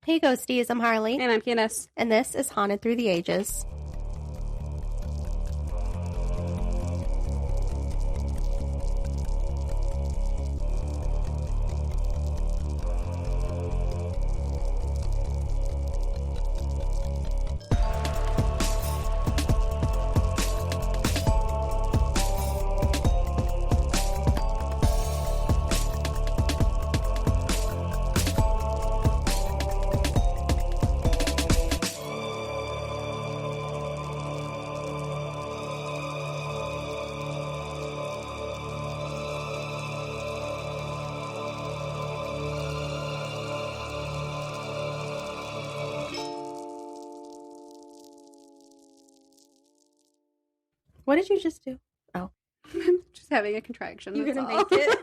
Hey Ghosties, I'm Harley. And I'm Candace. And this is Haunted Through the Ages. What did you just do? Oh. I'm just having a contraction. You're going to make it?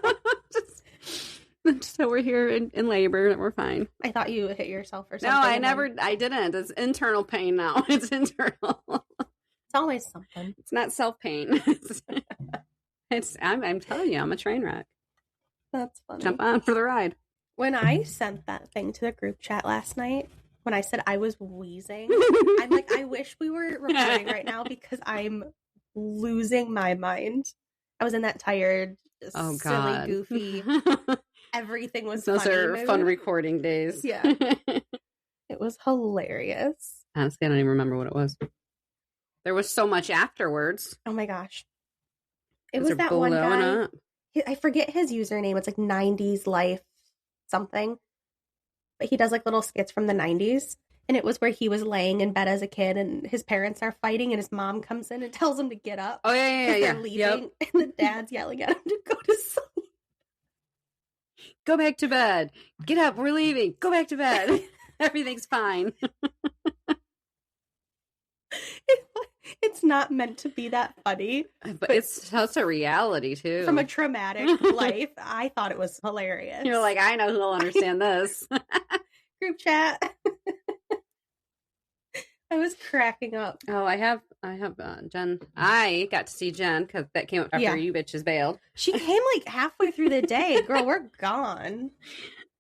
just so we're here in labor and we're fine. I thought you hit yourself or something. No, I didn't. It's internal pain now. It's internal. It's always something. It's not self-pain. I'm telling you, I'm a train wreck. That's funny. Jump on for the ride. When I sent that thing to the group chat last night, when I said I was wheezing, I'm like, I wish we were recording right now because I'm losing my mind. I was in that tired, silly, goofy, everything was Those funny are mood. fun recording days. Yeah. It was hilarious. Honestly, I don't even remember what it was. There was so much afterwards. Oh my gosh. It was that one guy. I forget his username. It's like 90s life something. But he does like little skits from the 90s. And it was where he was laying in bed as a kid and his parents are fighting and his mom comes in and tells him to get up. Oh, yeah. They're leaving. Yep. And the dad's yelling at him to go to sleep. Go back to bed. Get up. We're leaving. Go back to bed. Everything's fine. It's not meant to be that funny. But it's such a reality, too. From a traumatic life, I thought it was hilarious. You're like, I know who'll understand this. Group chat. I was cracking up. Oh, I have Jen. I got to see Jen because that came up after you bitches bailed. She came like halfway through the day. Girl, we're gone.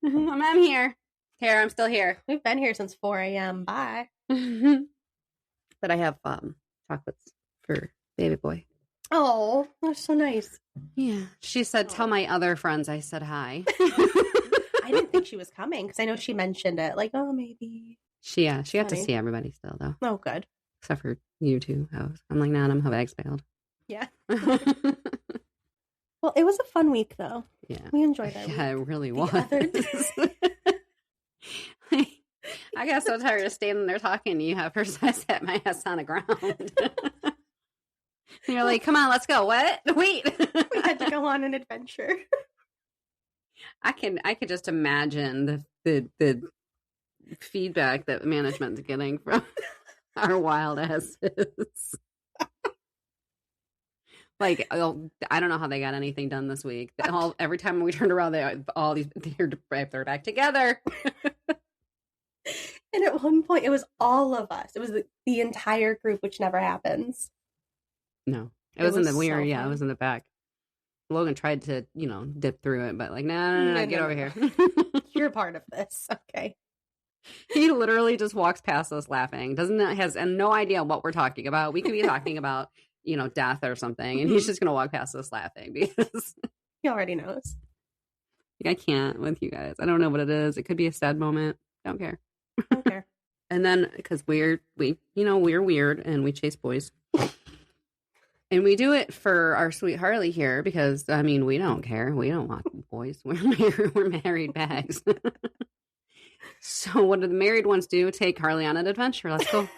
I'm here. I'm still here. We've been here since 4 a.m. Bye. But I have chocolates for baby boy. Oh, that's so nice. Yeah. She said, tell my other friends I said hi. I didn't think she was coming because I know she mentioned it. Like, oh, maybe. She got to see everybody still, though. Oh, good. Except for you two. I'm like, nah, her bag's failed. Yeah. Well, it was a fun week, though. Yeah. We enjoyed it. Yeah, it really was. I got so tired of standing there talking to you. At first, I sat my ass on the ground. And you're like, come on, let's go. What? Wait. We had to go on an adventure. I could just imagine the feedback that management's getting from our wild asses. Like, I don't know how they got anything done this week. Every time we turned around, they're back together. And at one point, it was all of us. It was the entire group, which never happens. No, it was in the weird. Yeah, it was in the back. Logan tried to, dip through it, but like, no, get over here. You're part of this, okay? He literally just walks past us laughing. Has no idea what we're talking about. We could be talking about, death or something, and he's just gonna walk past us laughing because he already knows. I can't with you guys. I don't know what it is. It could be a sad moment. Don't care. Don't care. And then because we're weird and we chase boys. And we do it for our sweet Harley here because, we don't care. We don't want boys. We're married bags. So what do the married ones do? Take Harley on an adventure. Let's go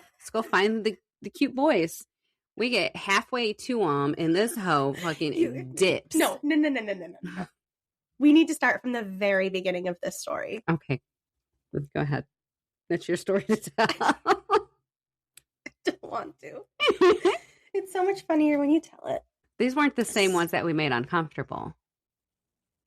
find the cute boys. We get halfway to them and this hoe fucking dips. No. We need to start from the very beginning of this story. Okay. Let's go ahead. That's your story to tell. I don't want to. It's so much funnier when you tell it. These weren't the same ones that we made uncomfortable.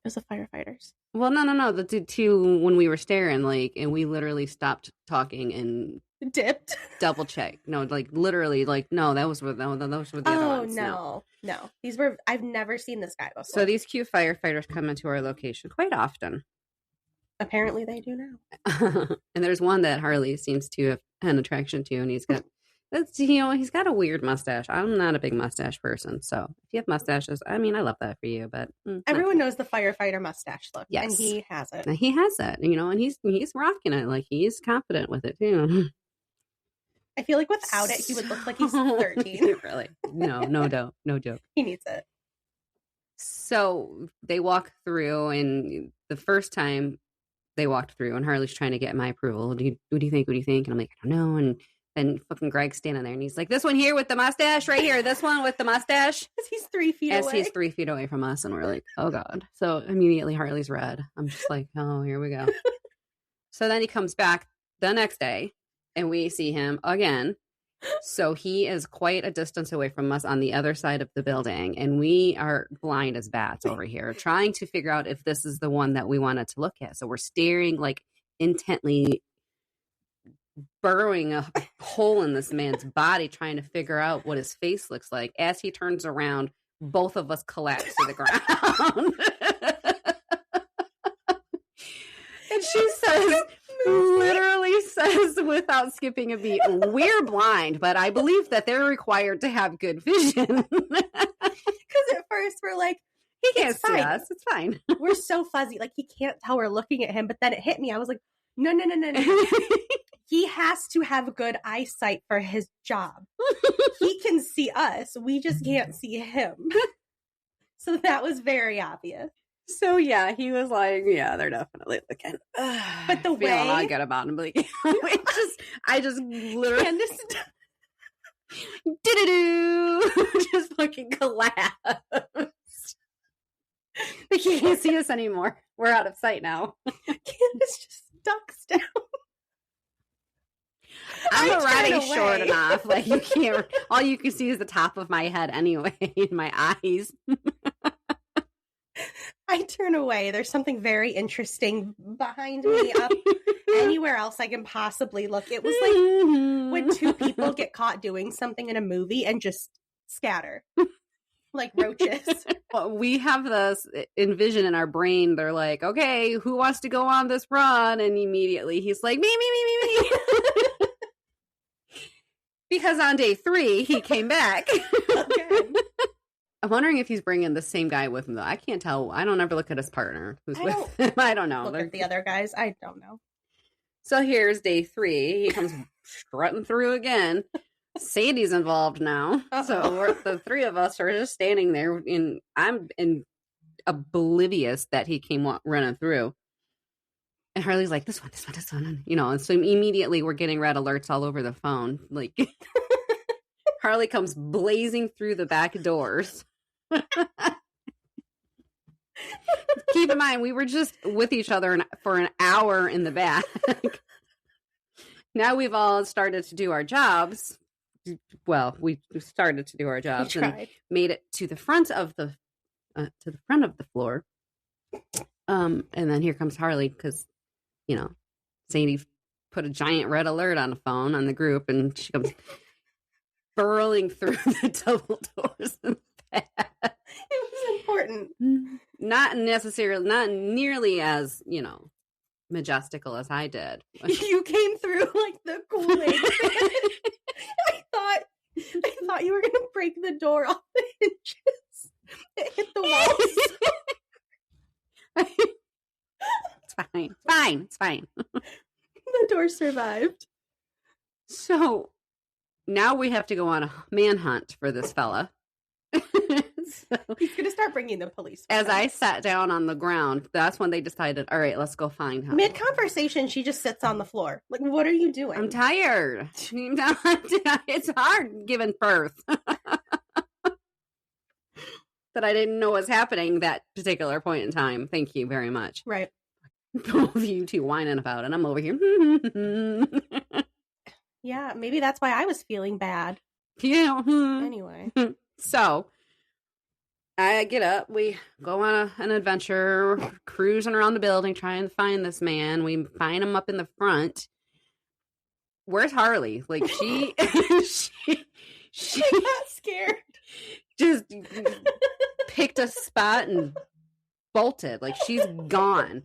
It was the firefighters. Well, no. The two when we were staring, and we literally stopped talking and dipped. Double check. No, literally, no. Those were the other ones. Oh no. These were. I've never seen this guy before. So these cute firefighters come into our location quite often. Apparently they do now. And there's one that Harley seems to have an attraction to, and he's got he's got a weird mustache. I'm not a big mustache person, so if you have mustaches, I mean, I love that for you, but everyone knows the firefighter mustache look. Yes. And he has it. He has it, and he's rocking it. Like, he's confident with it too. I feel like without it, he would look like he's 13. Really? No doubt. No joke. He needs it. So they walk through, and the first time they walked through, and Harley's trying to get my approval. What do you think? What do you think? And I'm like, I don't know. And fucking Greg's standing there, and he's like, this one here with the mustache right here. This one with the mustache. Because he's 3 feet away. As he's 3 feet away from us, and we're like, oh God. So immediately Harley's red. I'm just like, oh, here we go. So then he comes back the next day, and we see him again. So he is quite a distance away from us on the other side of the building, and we are blind as bats over here trying to figure out if this is the one that we wanted to look at. So we're staring like intently, burrowing a hole in this man's body, trying to figure out what his face looks like. As he turns around, both of us collapse to the ground. And she says, literally says, without skipping a beat, we're blind, but I believe that they're required to have good vision. Because at first we're like, he can't see us. It's fine. We're so fuzzy. Like, he can't tell we're looking at him. But then it hit me. I was like, no. He has to have good eyesight for his job. He can see us. We just can't see him. So that was very obvious. So yeah, he was like, yeah, they're definitely looking. But the way I get about him, like, I just literally just fucking collapsed. Like, he can't see us anymore. We're out of sight now. Candace just ducks down. I'm already short enough. Like, you can't. All you can see is the top of my head anyway, in my eyes. I turn away. There's something very interesting behind me. Anywhere else I can possibly look. It was like when two people get caught doing something in a movie and just scatter like roaches. Well, we have this envision in our brain. They're like, okay, who wants to go on this run? And immediately he's like, me. Because on day 3, he came back. Again. I'm wondering if he's bringing the same guy with him, though. I can't tell. I don't ever look at his partner who's with him. I don't know. Look at the other guys. I don't know. So here's day 3. He comes strutting through again. Sadie's involved now. Uh-oh. So the 3 of us are just standing there. I'm oblivious that he came running through. And Harley's like, this one. And so immediately we're getting red alerts all over the phone. Like, Harley comes blazing through the back doors. Keep in mind, we were just with each other for an hour in the back. Now we've all started to do our jobs. Well, we started to do our jobs and made it to the front of the floor. And then here comes Harley because, Sadie put a giant red alert on the phone on the group, and she comes burrowing through the double doors in the back. It was important. Not nearly as, majestical as I did. You came through like the Kool-Aid. I thought you were going to break the door off the hinges. It hit the walls. It's fine. The door survived. So now we have to go on a manhunt for this fella. He's going to start bringing the police. As I sat down on the ground, that's when they decided, all right, let's go find him. Mid-conversation, she just sits on the floor. Like, what are you doing? I'm tired. It's hard giving birth. That I didn't know was happening that particular point in time. Thank you very much. Right. Both of you two whining about it. I'm over here. Yeah, maybe that's why I was feeling bad. Yeah. Anyway. So I get up. We go on an adventure, cruising around the building, trying to find this man. We find him up in the front. Where's Harley? Like, she got scared. Just picked a spot and bolted. Like, she's gone.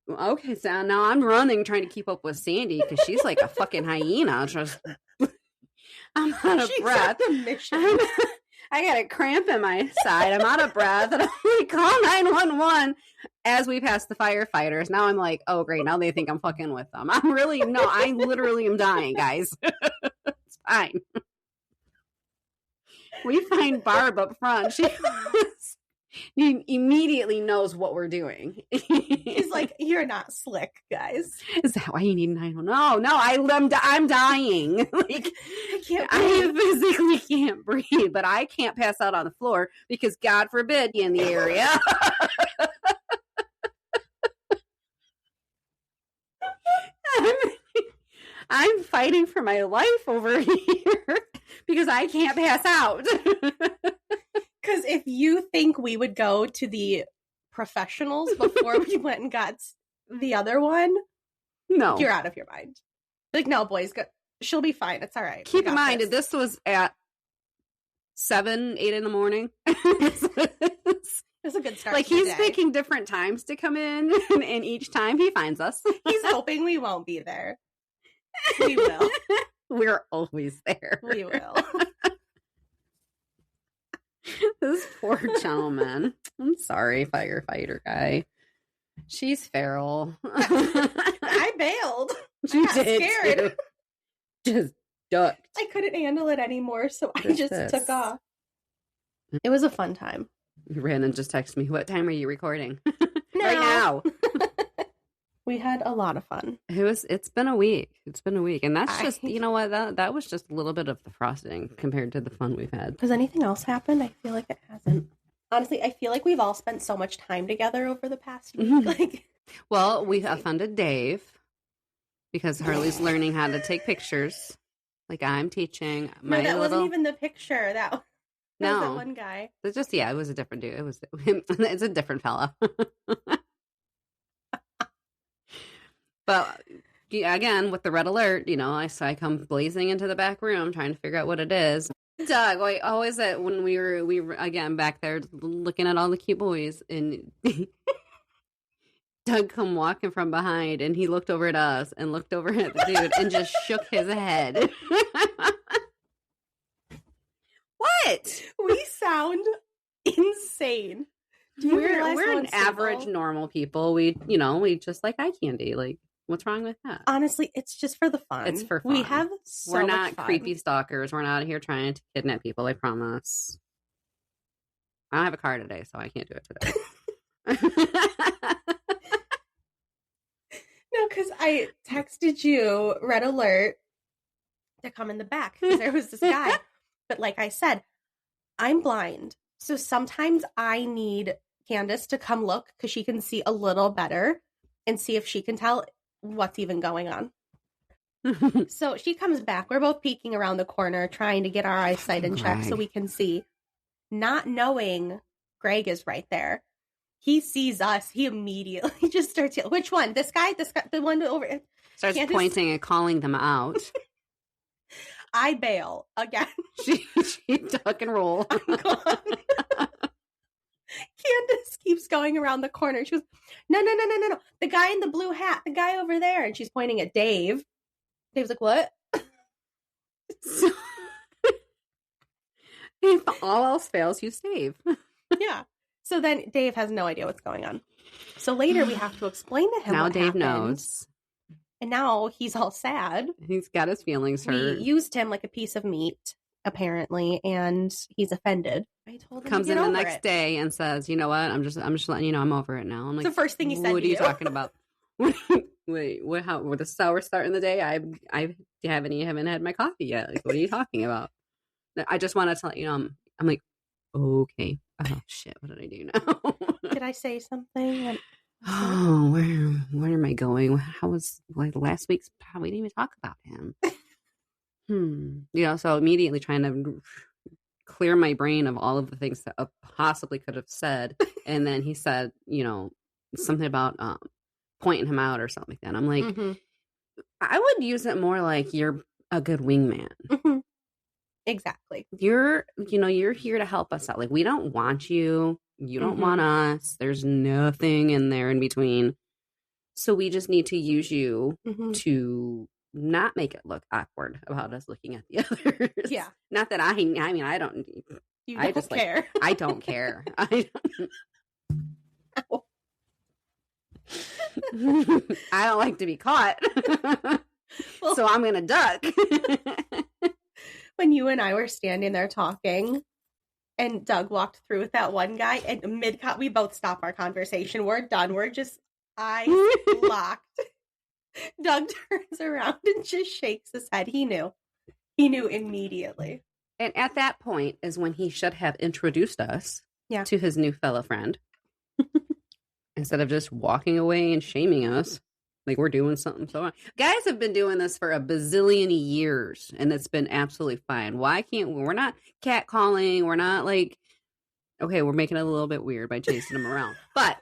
Okay, so now I'm running trying to keep up with Sandy because she's like a fucking hyena. Just, I'm out of breath. I got a cramp in my side. I'm out of breath. And I'm like, call 911 as we pass the firefighters. Now I'm like, oh, great. Now they think I'm fucking with them. I literally am dying, guys. It's fine. We find Barb up front. She immediately knows what we're doing. He's like, you're not slick, guys. Is that why you need 911? No, I'm dying. Like, I physically can't breathe, but I can't pass out on the floor because God forbid you in the area. I'm fighting for my life over here because I can't pass out. Because if you think we would go to the professionals before we went and got the other one, no, you're out of your mind. Like, no, boys, she'll be fine. It's all right. Keep in mind, this was at 7, 8 in the morning. It's a good start. Like, he's picking different times to come in, and each time he finds us. He's hoping we won't be there. We will. We're always there. We will. This poor gentleman. I'm sorry, firefighter guy. She's feral. I bailed. She did scared. Too. Just ducked. I couldn't handle it anymore, so I just took off. It was a fun time. Brandon just texted me, what time are you recording? No. Right now. We had a lot of fun. It's been a week. And that's just, you know what, that was just a little bit of the frosting compared to the fun we've had. Has anything else happened? I feel like it hasn't. Honestly, I feel like we've all spent so much time together over the past week. Well, we offended Dave because Harley's learning how to take pictures. Like, I'm teaching. Wasn't even the picture. That was that one guy. It's just, it was a different dude. It's a different fella. But again, with the red alert, I come blazing into the back room trying to figure out what it is. Doug, always when we were again back there looking at all the cute boys, and Doug come walking from behind, and he looked over at us and looked over at the dude and just shook his head. What? We sound insane. We're an average normal people. We just like eye candy. Like, what's wrong with that? Honestly, it's just for the fun. It's for fun. We have We're not creepy stalkers. We're not here trying to kidnap people, I promise. I don't have a car today, so I can't do it today. No, because I texted you, red alert, to come in the back because there was this guy. But like I said, I'm blind. So sometimes I need Candace to come look because she can see a little better and see if she can tell what's even going on. So she comes back. We're both peeking around the corner trying to get our eyesight in check so we can see. Not knowing Greg is right there. He sees us. He immediately just starts yelling, which one? This guy? The one over? Starts pointing and calling them out. I bail again. She duck and roll. I'm gone. Candace keeps going around the corner. She goes, no. The guy in the blue hat. The guy over there. And she's pointing at Dave. Dave's like, what? So, if all else fails, you save. Yeah. So then Dave has no idea what's going on. So later we have to explain to him now what Dave happened. knows. And now he's all sad. He's got his feelings hurt. We used him like a piece of meat, apparently, and he's offended. I told him comes in the next day and says, "You know what? I'm just letting you know I'm over it now." I'm like, it's the first thing he said. What are you talking about? Wait, what? How? With a sour start in the day? I haven't had my coffee yet. Like, what are you talking about? I just wanted to let you know. I'm like, okay. Oh shit! What did I do now? Did I say something? Oh, where am I going? How was last week's? We didn't even talk about him. So immediately trying to clear my brain of all of the things that I possibly could have said, and then he said, something about pointing him out or something like that. I'm like, I would use it more like you're a good wingman. Mm-hmm. Exactly. You're here to help us out. Like, we don't want you. You don't want us. There's nothing in there in between. So we just need to use you to not make it look awkward about us looking at the others. Yeah. Not that I mean, I don't. You don't just care. Like, I don't care. I don't like to be caught. Well, so I'm going to duck. When you and I were standing there talking and Doug walked through with that one guy and we both stop our conversation. We're done. We're just eyes locked. Doug turns around and just shakes his head. He knew immediately. And at that point is when he should have introduced us to his new fellow friend. Instead of just walking away and shaming us like we're doing something so wrong. Guys have been doing this for a bazillion years, and it's been absolutely fine. Why can't we're not catcalling? We're not like, okay, we're making it a little bit weird by chasing them around. But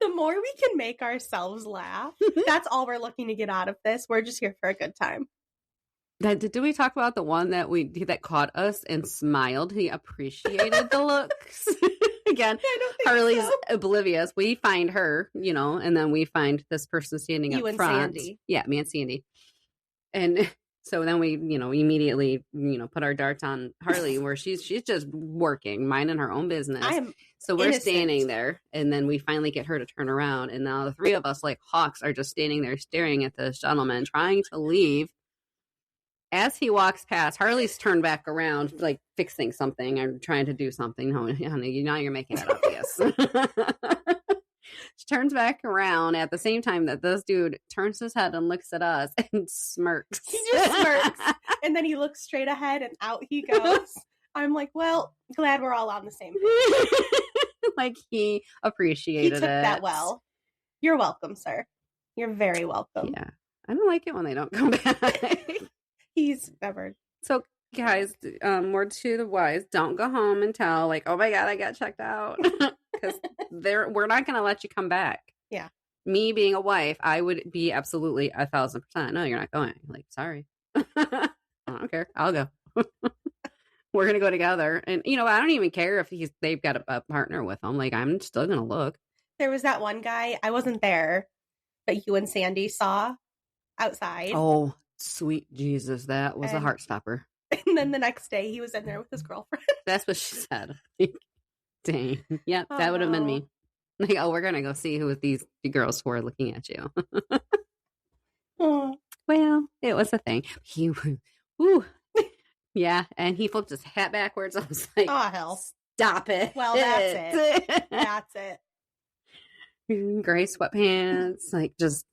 the more we can make ourselves laugh, that's all we're looking to get out of this. We're just here for a good time. Did we talk about the one that caught us and smiled? He appreciated the looks. Again, Harley's oblivious. We find her, and then we find this person standing up front. Sandy. Yeah, me and Sandy. And so then we, immediately, put our darts on Harley where she's just working, minding her own business. So we're standing there, and then we finally get her to turn around, and now the three of us like hawks are just standing there staring at this gentleman trying to leave. As he walks past, Harley's turned back around, like fixing something or trying to do something. No, honey, now you're making it obvious. She turns back around at the same time that this dude turns his head and looks at us and smirks. He just smirks. And then he looks straight ahead and out he goes. I'm like, well, glad we're all on the same page. Like he appreciated it. He took that well. You're welcome, sir. You're very welcome. Yeah. I don't like it when they don't come back. He's never. So, guys, more to the wise, don't go home and tell, like, oh my God, I got checked out. Because we're not going to let you come back. Yeah. Me being a wife, I would be absolutely 1,000%. No, you're not going. Like, sorry. I don't care. I'll go. We're going to go together. And, I don't even care if they've got a partner with them. Like, I'm still going to look. There was that one guy, I wasn't there, but you and Sandy saw outside. Oh, sweet Jesus, that was a heart stopper. And then the next day he was in there with his girlfriend. That's what she said. Dang. Yep, that would have been me. Like, oh, we're going to go see who these girls were looking at you. Oh. Well, it was a thing. Whew. Yeah, and he flipped his hat backwards. I was like, oh, hell. Stop it. Well, that's it. That's it. Gray sweatpants, like just.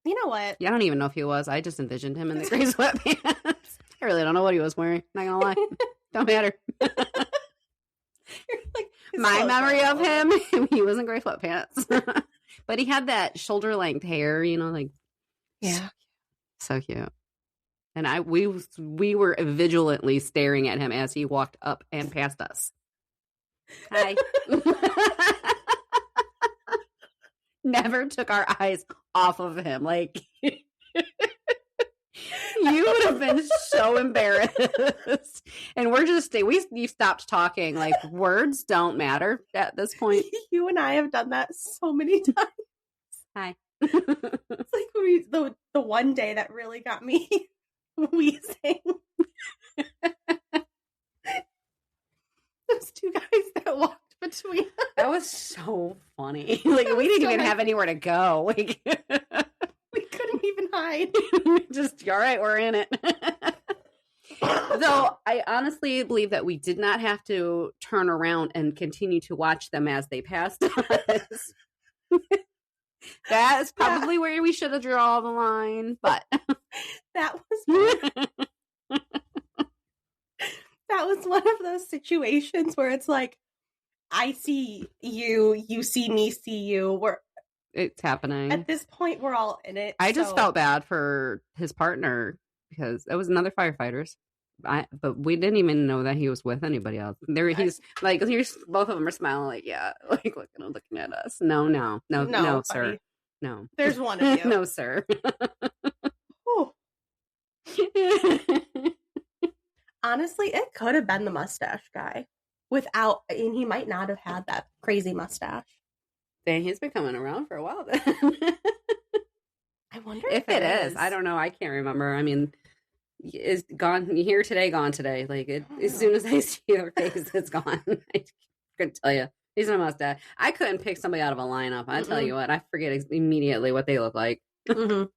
You know what? Yeah, I don't even know if he was. I just envisioned him in the gray sweatpants. I really don't know what he was wearing. Not gonna lie. Don't matter. Like, my memory of him, he was in gray sweatpants. But he had that shoulder length hair, like yeah. So cute. And we were vigilantly staring at him as he walked up and past us. Hi. Never took our eyes off of him. Like, you would have been so embarrassed. And we're just, we stopped talking. Like, words don't matter at this point. You and I have done that so many times. Hi. It's like the one day that really got me wheezing. Those two guys that walked between us. That was so funny. Like, we didn't even have anywhere to go. Like, we couldn't even hide. Just, all right, we're in it. Though I honestly believe that we did not have to turn around and continue to watch them as they passed us. That is probably where we should have drawn the line, but that was one of those situations where it's like, I see you, you see me, see you. It's happening. At this point, we're all in it. I just felt bad for his partner because it was another firefighters. But we didn't even know that he was with anybody else. He's like, both of them are smiling, like, yeah, like looking at us. No, sir. No, there's one of you. No, sir. Honestly, it could have been the mustache guy and he might not have had that crazy mustache. Dang, he's been coming around for a while then. I wonder if it is. I don't know. I can't remember. I mean, is gone here today, gone today. Like as soon as I see your face, it's gone. I couldn't tell you. He's a mustache. I couldn't pick somebody out of a lineup. I tell you what, I forget immediately what they look like. Like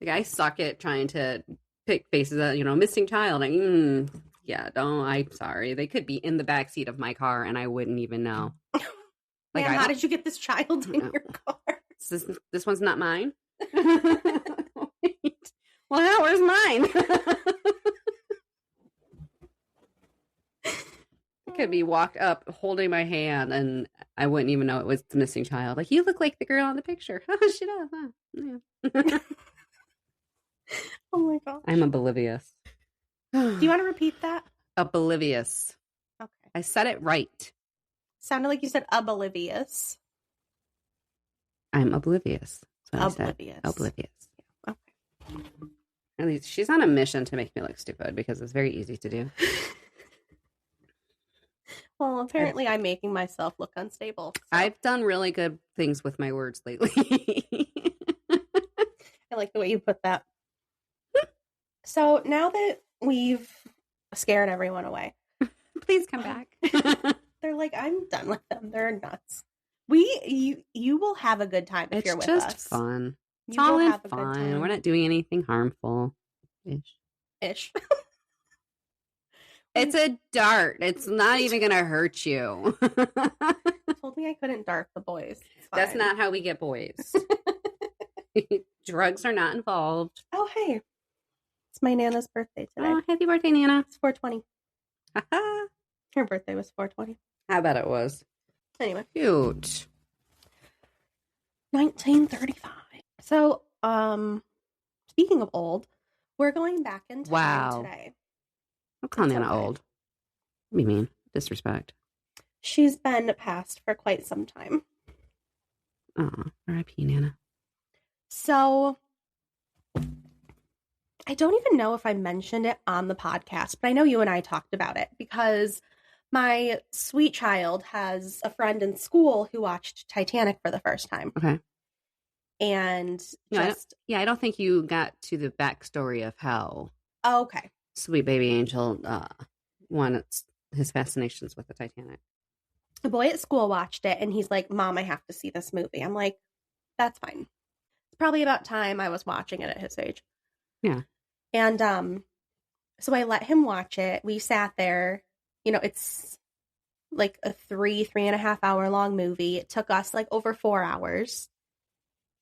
I suck at trying to pick faces that, missing child. Like, I'm sorry. They could be in the backseat of my car and I wouldn't even know. Like, man, how did you get this child in your car? This one's not mine? Well, hell, where's mine? I could be walked up holding my hand and I wouldn't even know it was the missing child. Like, you look like the girl in the picture. Oh, she does. Huh? Yeah. Oh my gosh. I'm oblivious. Do you want to repeat that? Oblivious. Okay. I said it right. Sounded like you said oblivious. I'm oblivious. Oblivious. Oblivious. Yeah. Okay. At least she's on a mission to make me look stupid because it's very easy to do. Well, apparently I'm making myself look unstable. So. I've done really good things with my words lately. I like the way you put that. So now that we've scared everyone away, please come back. They're like, I'm done with them. They're nuts. You will have a good time if you're with us. It's just fun. It's all in fun. We're not doing anything harmful. Ish. It's a dart. It's not even going to hurt you. Told me I couldn't dart the boys. That's not how we get boys. Drugs are not involved. Oh, hey. It's my Nana's birthday today. Oh, happy birthday, Nana. It's 420. Her birthday was 420. I bet it was. Anyway. Cute. 1935. So, speaking of old, we're going back in time today. Don't call Nana old. What do you mean? Disrespect. She's been passed for quite some time. Oh, R.I.P. Nana. So, I don't even know if I mentioned it on the podcast, but I know you and I talked about it because my sweet child has a friend in school who watched Titanic for the first time. Okay. And I don't think you got to the backstory of how sweet baby Angel won his fascinations with the Titanic. A boy at school watched it and he's like, Mom, I have to see this movie. I'm like, that's fine. It's probably about time I was watching it at his age. Yeah. And so I let him watch it. We sat there. It's like a 3.5 hour long movie. It took us like over 4 hours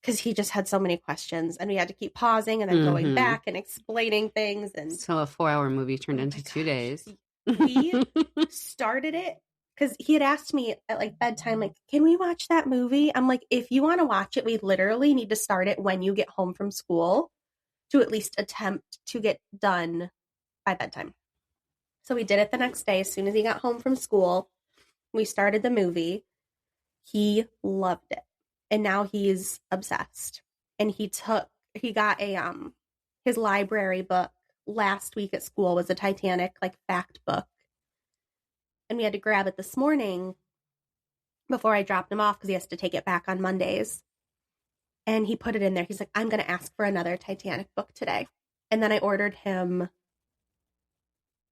because he just had so many questions and we had to keep pausing and then going back and explaining things. And so a 4 hour movie turned into 2 days. We started it because he had asked me at like bedtime, like, can we watch that movie? I'm like, if you want to watch it, we literally need to start it when you get home from school to at least attempt to get done by bedtime. So we did it the next day. As soon as he got home from school, we started the movie. He loved it. And now he's obsessed. And he got his library book last week at school was a Titanic fact book. And we had to grab it this morning before I dropped him off because he has to take it back on Mondays. And he put it in there. He's like, I'm going to ask for another Titanic book today. And then I ordered him,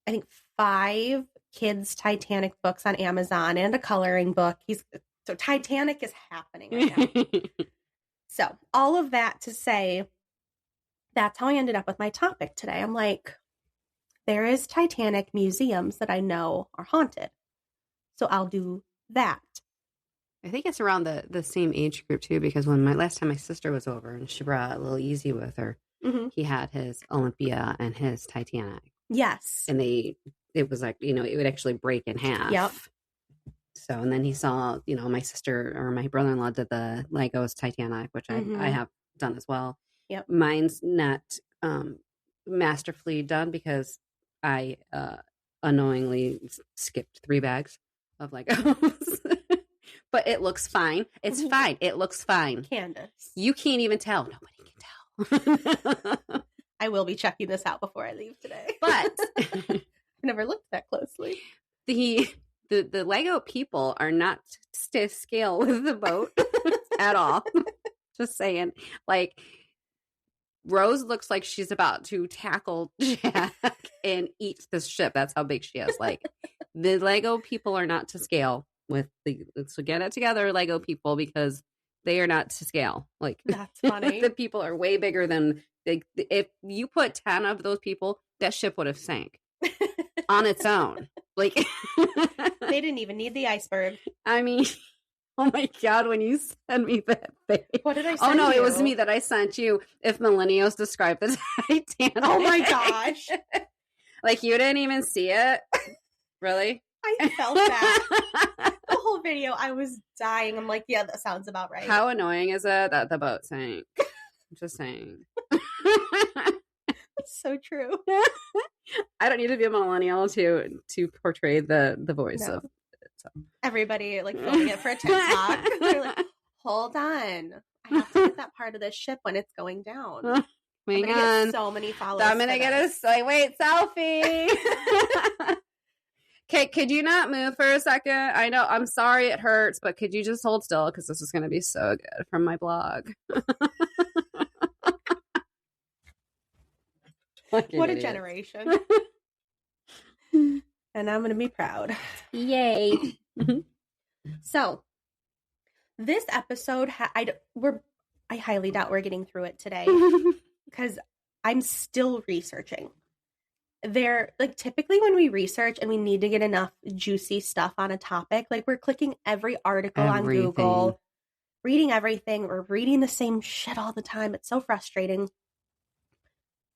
I think, 5 kids' Titanic books on Amazon and a coloring book. So Titanic is happening right now. So all of that to say, that's how I ended up with my topic today. I'm like, there is Titanic museums that I know are haunted. So I'll do that. I think it's around the same age group too, because when last time my sister was over and she brought a little Easy with her, he had his Olympia and his Titanic. Yes. And it was like, it would actually break in half. Yep. So, and then he saw, my sister or my brother-in-law did the Legos Titanic, which I have done as well. Yep. Mine's not masterfully done because I unknowingly skipped 3 bags of Legos. But it looks fine. It's fine. It looks fine. Candace. You can't even tell. Nobody can tell. I will be checking this out before I leave today. But I never looked that closely. the Lego people are not to scale with the boat at all. Just saying. Like, Rose looks like she's about to tackle Jack and eat this ship. That's how big she is. Like, the Lego people are not to scale with so get it together, Lego people, because they are not to scale. Like, that's funny. The people are way bigger than if you put 10 of those people, that ship would have sank on its own. Like, they didn't even need the iceberg. I mean, oh my God, when you sent me that thing. What did I send you? Oh, no, it was me that I sent you. If millennials describe the Titanic. Oh my gosh. Like, you didn't even see it? Really? I felt that. The whole video, I was dying. I'm like, yeah, that sounds about right. How annoying is it that the boat sank? Just saying. That's so true. I don't need to be a millennial to portray the voice of it. So. Everybody like filming it for a TikTok. They're like, hold on, I have to get that part of the ship when it's going down. Hang on. Get so many followers. I'm gonna get wait, selfie. Okay, could you not move for a second? I know, I'm sorry it hurts, but could you just hold still? Because this is gonna be so good from my blog. What a generation. And I'm going to be proud. Yay. So, this episode, I highly doubt we're getting through it today because I'm still researching. Like, typically when we research and we need to get enough juicy stuff on a topic, like, we're clicking every article on Google, reading everything, or reading the same shit all the time. It's so frustrating.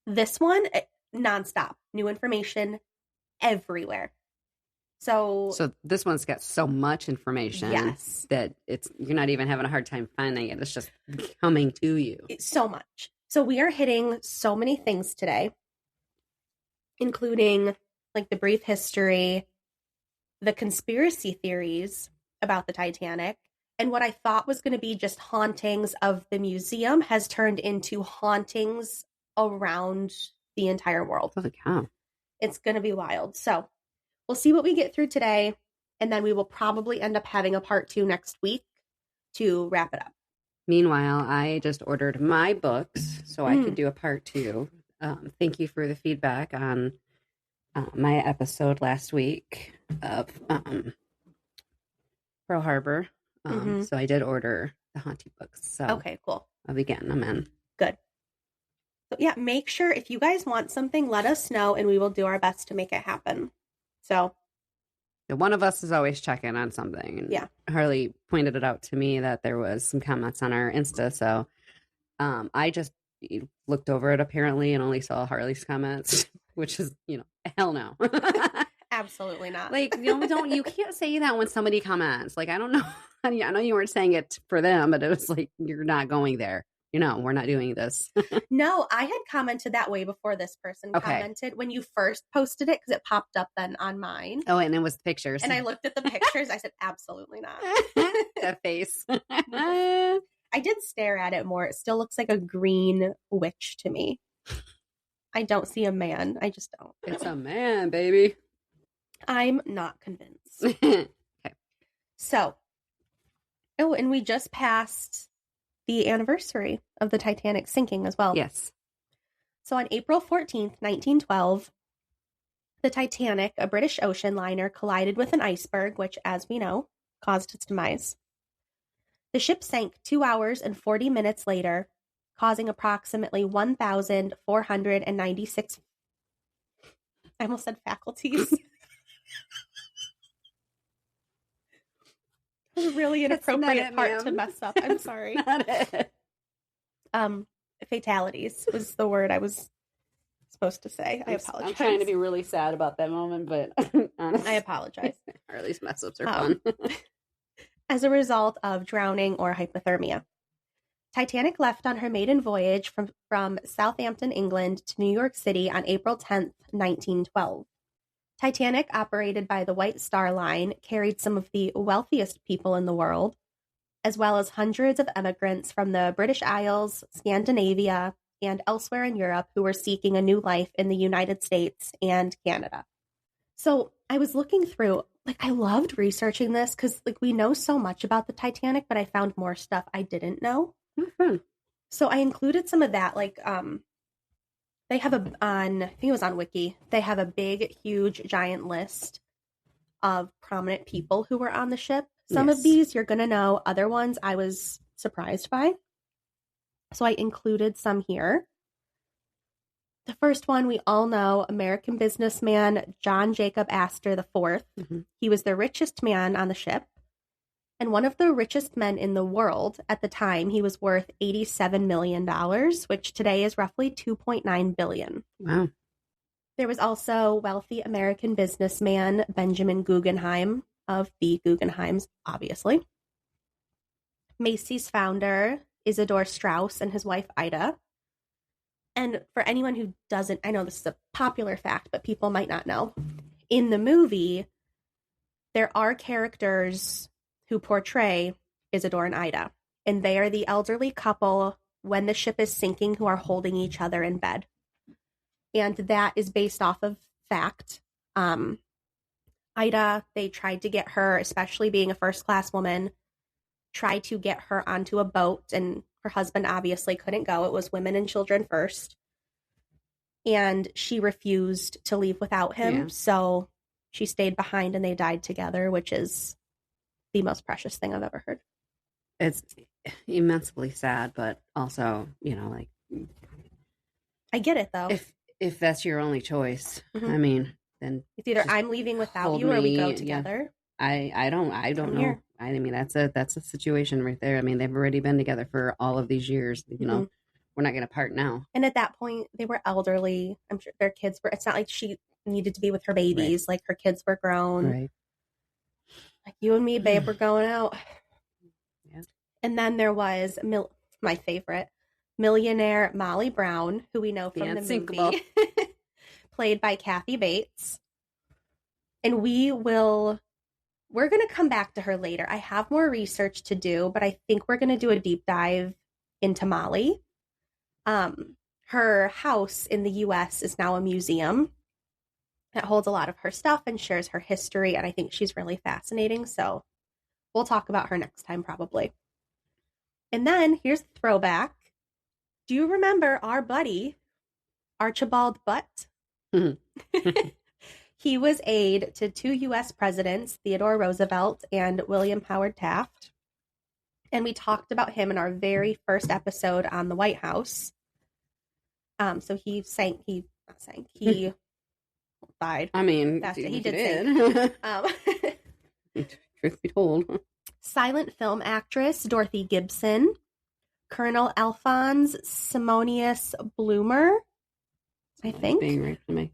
This one, nonstop, new information everywhere. So this one's got so much information, yes, that you're not even having a hard time finding it. It's just coming to you. So much. So we are hitting so many things today, including like the brief history, the conspiracy theories about the Titanic, and what I thought was going to be just hauntings of the museum has turned into hauntings around the entire world. Holy cow. It's going to be wild. So we'll see what we get through today, and then we will probably end up having a part 2 next week to wrap it up. Meanwhile, I just ordered my books so I could do a part 2. Thank you for the feedback on my episode last week of Pearl Harbor. So I did order the haunted books. So okay, cool. I'm in. Good. So yeah, make sure if you guys want something, let us know and we will do our best to make it happen. So one of us is always checking on something. And yeah. Harley pointed it out to me that there was some comments on our Insta. So I just looked over it apparently and only saw Harley's comments, which is, hell no. Absolutely not. Like, you can't say that when somebody comments. Like, I don't know. I know you weren't saying it for them, but it was like, you're not going there. We're not doing this. No, I had commented that way before this person commented when you first posted it because it popped up then on mine. Oh, and it was pictures. And I looked at the pictures. I said, absolutely not. That face. I did stare at it more. It still looks like a green witch to me. I don't see a man. I just don't. It's a man, baby. I'm not convinced. Okay. So, and we just passed the anniversary of the Titanic sinking as well. Yes. So on April 14th, 1912, the Titanic, a British ocean liner, collided with an iceberg, which, as we know, caused its demise. The ship sank 2 hours and 40 minutes later, causing approximately 1,496... I almost said faculties. That was a really inappropriate part to mess up. I'm sorry. Not it. Fatalities was the word I was supposed to say. I apologize. I'm trying to be really sad about that moment, but honestly, I apologize. Or at least mess ups are fun. As a result of drowning or hypothermia. Titanic left on her maiden voyage from Southampton, England to New York City on April 10th, 1912. Titanic, operated by the White Star Line, carried some of the wealthiest people in the world, as well as hundreds of emigrants from the British Isles, Scandinavia, and elsewhere in Europe who were seeking a new life in the United States and Canada. So I was looking through, like, I loved researching this because, like, we know so much about the Titanic, but I found more stuff I didn't know. Mm-hmm. So I included some of that, like, they have I think it was on Wiki, they have a big, huge, giant list of prominent people who were on the ship. Some of these you're going to know, other ones I was surprised by. So I included some here. The first one we all know, American businessman John Jacob Astor IV. Mm-hmm. He was the richest man on the ship and one of the richest men in the world. At the time, he was worth $87 million, which today is roughly $2.9 billion. Wow. There was also wealthy American businessman Benjamin Guggenheim of the Guggenheims, obviously. Macy's founder Isidore Straus and his wife Ida. And for anyone who doesn't, I know this is a popular fact, but people might not know. In the movie, there are characters who portray Isidore and Ida, and they are the elderly couple when the ship is sinking who are holding each other in bed. And that is based off of fact. Ida, they tried to get her, especially being a first-class woman, tried to get her onto a boat, and her husband obviously couldn't go. It was women and children first. And she refused to leave without him. Yeah. So she stayed behind and they died together, which is the most precious thing I've ever heard. It's immensely sad, but also, you know, like, I get it though. If that's your only choice, I mean, then it's either I'm leaving without you or we go together. Yeah. I don't know. Here. I mean, that's a situation right there. I mean, they've already been together for all of these years. You know, we're not going to part now. And at that point, they were elderly. I'm sure their kids were. It's not like she needed to be with her babies. Right. Like her kids were grown. Right. Like you and me, babe, we're going out. Yeah. And then there was my favorite, millionaire Molly Brown, who we know from the movie, played by Kathy Bates. And we're going to come back to her later. I have more research to do, but I think we're going to do a deep dive into Molly. Her house in the U.S. is now a museum that holds a lot of her stuff and shares her history, and I think she's really fascinating, so we'll talk about her next time probably. And then here's the throwback. Do you remember our buddy, Archibald Butt? He was aide to two U.S. presidents, Theodore Roosevelt and William Howard Taft. And we talked about him in our very first episode on the White House. So he died. I mean, he did sing. Truth be told. Silent film actress Dorothy Gibson. Colonel Alphonse Simonius Bloomer, I think. Being right to me.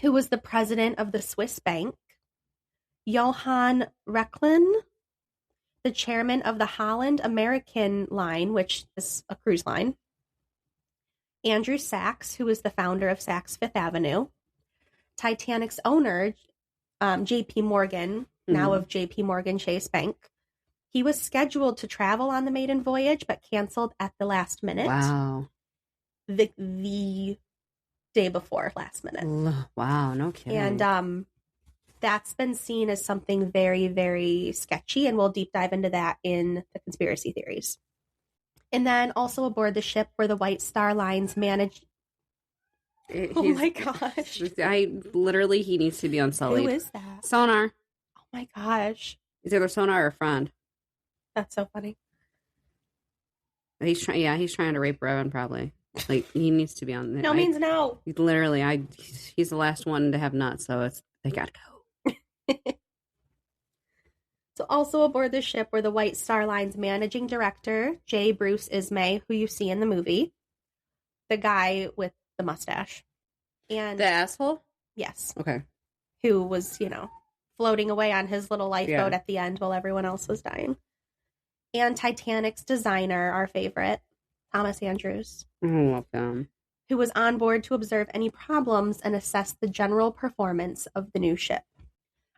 Who was the president of the Swiss bank. Johann Rechlin, the chairman of the Holland American Line, which is a cruise line. Andrew Sachs, who was the founder of Saks Fifth Avenue. Titanic's owner, J.P. Morgan, now of J.P. Morgan Chase Bank. He was scheduled to travel on the maiden voyage, but canceled at the last minute. Wow. The day before last minute. Wow, no kidding. And that's been seen as something very, very sketchy, and we'll deep dive into that in the conspiracy theories. And then also aboard the ship were the White Star Line's managed... Oh my gosh. He needs to be unsullied. Who is that? Sonar. Oh my gosh. It's either Sonar or a friend. That's so funny. He's trying to rape Revan, probably. Like, he needs to be on. No means no. Literally, he's the last one to have nuts, so they gotta go. So also aboard the ship were the White Star Line's managing director, J. Bruce Ismay, who you see in the movie. The guy with the mustache. And the asshole? Yes. Okay. Who was, floating away on his little lifeboat at the end while everyone else was dying. And Titanic's designer, our favorite, Thomas Andrews. Welcome. Who was on board to observe any problems and assess the general performance of the new ship.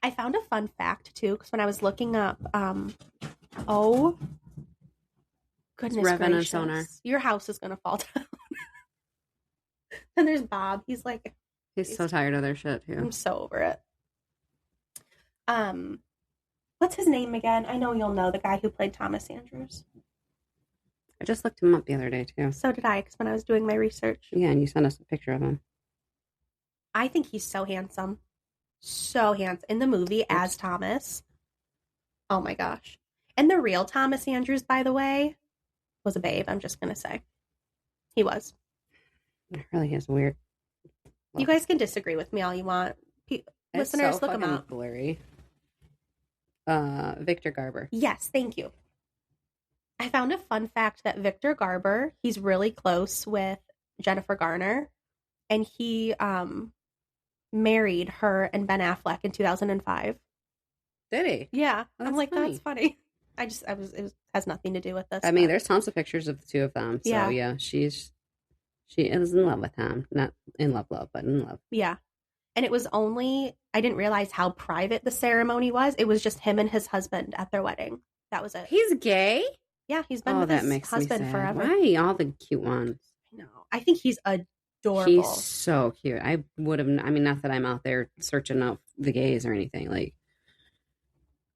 I found a fun fact, too, because when I was looking up, goodness Revan gracious. and Sonar. Your house is going to fall down. And there's Bob. He's like... He's so tired of their shit, too. I'm so over it. What's his name again? I know you'll know, the guy who played Thomas Andrews. I just looked him up the other day, too. So did I, because when I was doing my research. Yeah, and you sent us a picture of him. I think he's so handsome. So handsome. In the movie as Thomas. Oh my gosh. And the real Thomas Andrews, by the way, was a babe, I'm just going to say. He was. It really is weird. You guys can disagree with me all you want. Listeners, so look him up. Blurry. Victor Garber. Yes, thank you. I found a fun fact that Victor Garber, he's really close with Jennifer Garner, and he married her and Ben Affleck in 2005. Did he? Yeah. Oh, I'm like, funny. that's funny. It has nothing to do with this. I mean, there's tons of pictures of the two of them. So yeah, she is in love with him. Not in love, but in love. Yeah. And it was I didn't realize how private the ceremony was. It was just him and his husband at their wedding. That was it. He's gay? Yeah, he's been with his husband forever. Why all the cute ones? I know. I think he's adorable. He's so cute. I would have, I mean, not that I'm out there searching out the gays or anything. Like,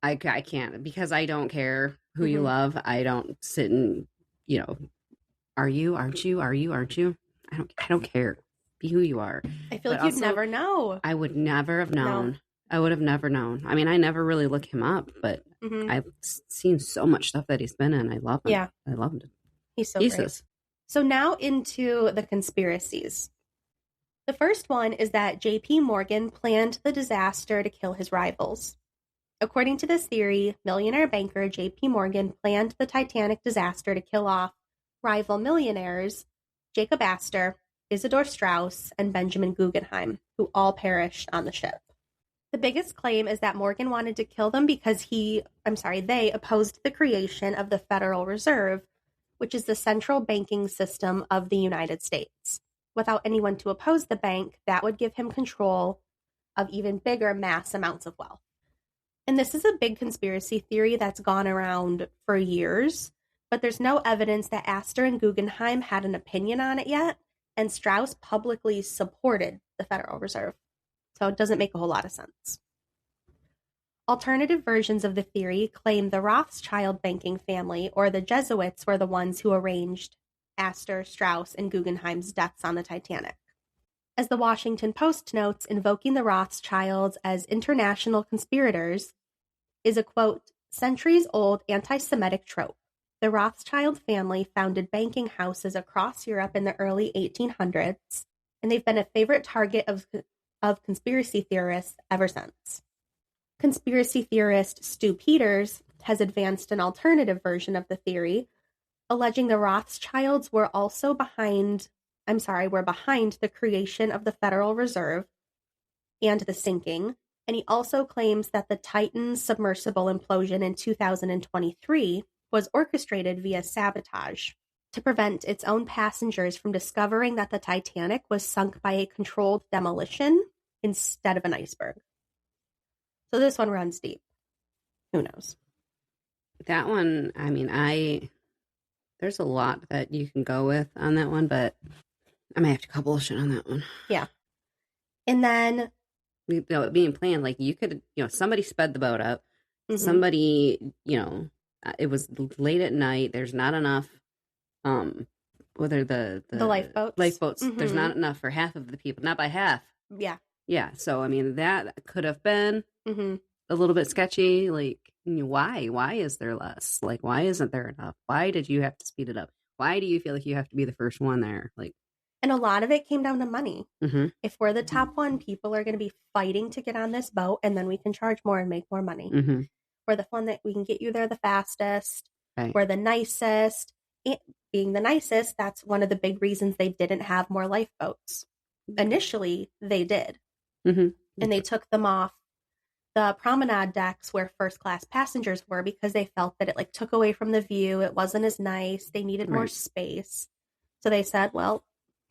I can't, because I don't care who you love. I don't sit and, are you, aren't you? Are you, aren't you? I don't care. Be who you are. I feel like you'd never know. I would never have known. No. I would have never known. I mean, I never really look him up, but I've seen so much stuff that he's been in. I love him. Yeah. I love him. He's so great. So now into the conspiracies. The first one is that J.P. Morgan planned the disaster to kill his rivals. According to this theory, millionaire banker J.P. Morgan planned the Titanic disaster to kill off rival millionaires Jacob Astor, Isidor Straus, and Benjamin Guggenheim, who all perished on the ship. The biggest claim is that Morgan wanted to kill them because they opposed the creation of the Federal Reserve, which is the central banking system of the United States. Without anyone to oppose the bank, that would give him control of even bigger mass amounts of wealth. And this is a big conspiracy theory that's gone around for years, but there's no evidence that Astor and Guggenheim had an opinion on it yet, and Strauss publicly supported the Federal Reserve. So it doesn't make a whole lot of sense. Alternative versions of the theory claim the Rothschild banking family or the Jesuits were the ones who arranged Astor, Strauss, and Guggenheim's deaths on the Titanic. As the Washington Post notes, invoking the Rothschilds as international conspirators is a, quote, centuries-old anti-Semitic trope. The Rothschild family founded banking houses across Europe in the early 1800s, and they've been a favorite target of conspiracy theorists ever since. Conspiracy theorist Stu Peters has advanced an alternative version of the theory, alleging the Rothschilds were behind the creation of the Federal Reserve and the sinking, and he also claims that the Titan submersible implosion in 2023 was orchestrated via sabotage to prevent its own passengers from discovering that the Titanic was sunk by a controlled demolition instead of an iceberg. So this one runs deep. Who knows? That one, I mean, there's a lot that you can go with on that one, but I might have to call bullshit on that one. Yeah. And then, it being planned, like you could, somebody sped the boat up. Somebody, it was late at night. There's not enough, whether the lifeboats, there's not enough for half of the people, not by half. Yeah. Yeah. So, I mean, that could have been a little bit sketchy. Like, why is there less? Like, why isn't there enough? Why did you have to speed it up? Why do you feel like you have to be the first one there? Like, and a lot of it came down to money. If we're the top one, people are going to be fighting to get on this boat, and then we can charge more and make more money. We're the one that we can get you there the fastest. Right. We're the nicest. Being the nicest, that's one of the big reasons they didn't have more lifeboats. Initially, they did. And they took them off the promenade decks where first class passengers were because they felt that it took away from the view. It wasn't as nice. They needed more space. So they said, well,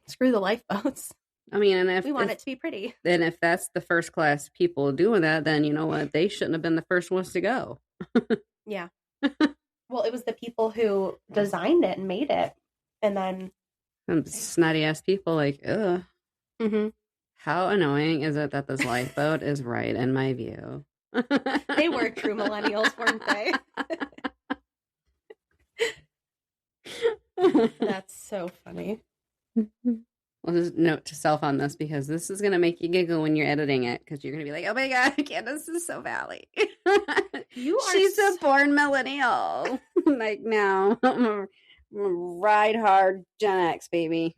screw the lifeboats. I mean, and if we want it to be pretty. Then if that's the first class people doing that, then you know what? They shouldn't have been the first ones to go. Yeah. Well, it was the people who designed it and made it. And then some snotty ass people like, ugh. How annoying is it that this lifeboat is right in my view? They were true millennials, weren't they? That's so funny. Well, just note to self on this because this is going to make you giggle when you're editing it because you're going to be like, oh my God, Candace is so valley. She's a born millennial. Like, no, I'm a ride hard Gen X, baby.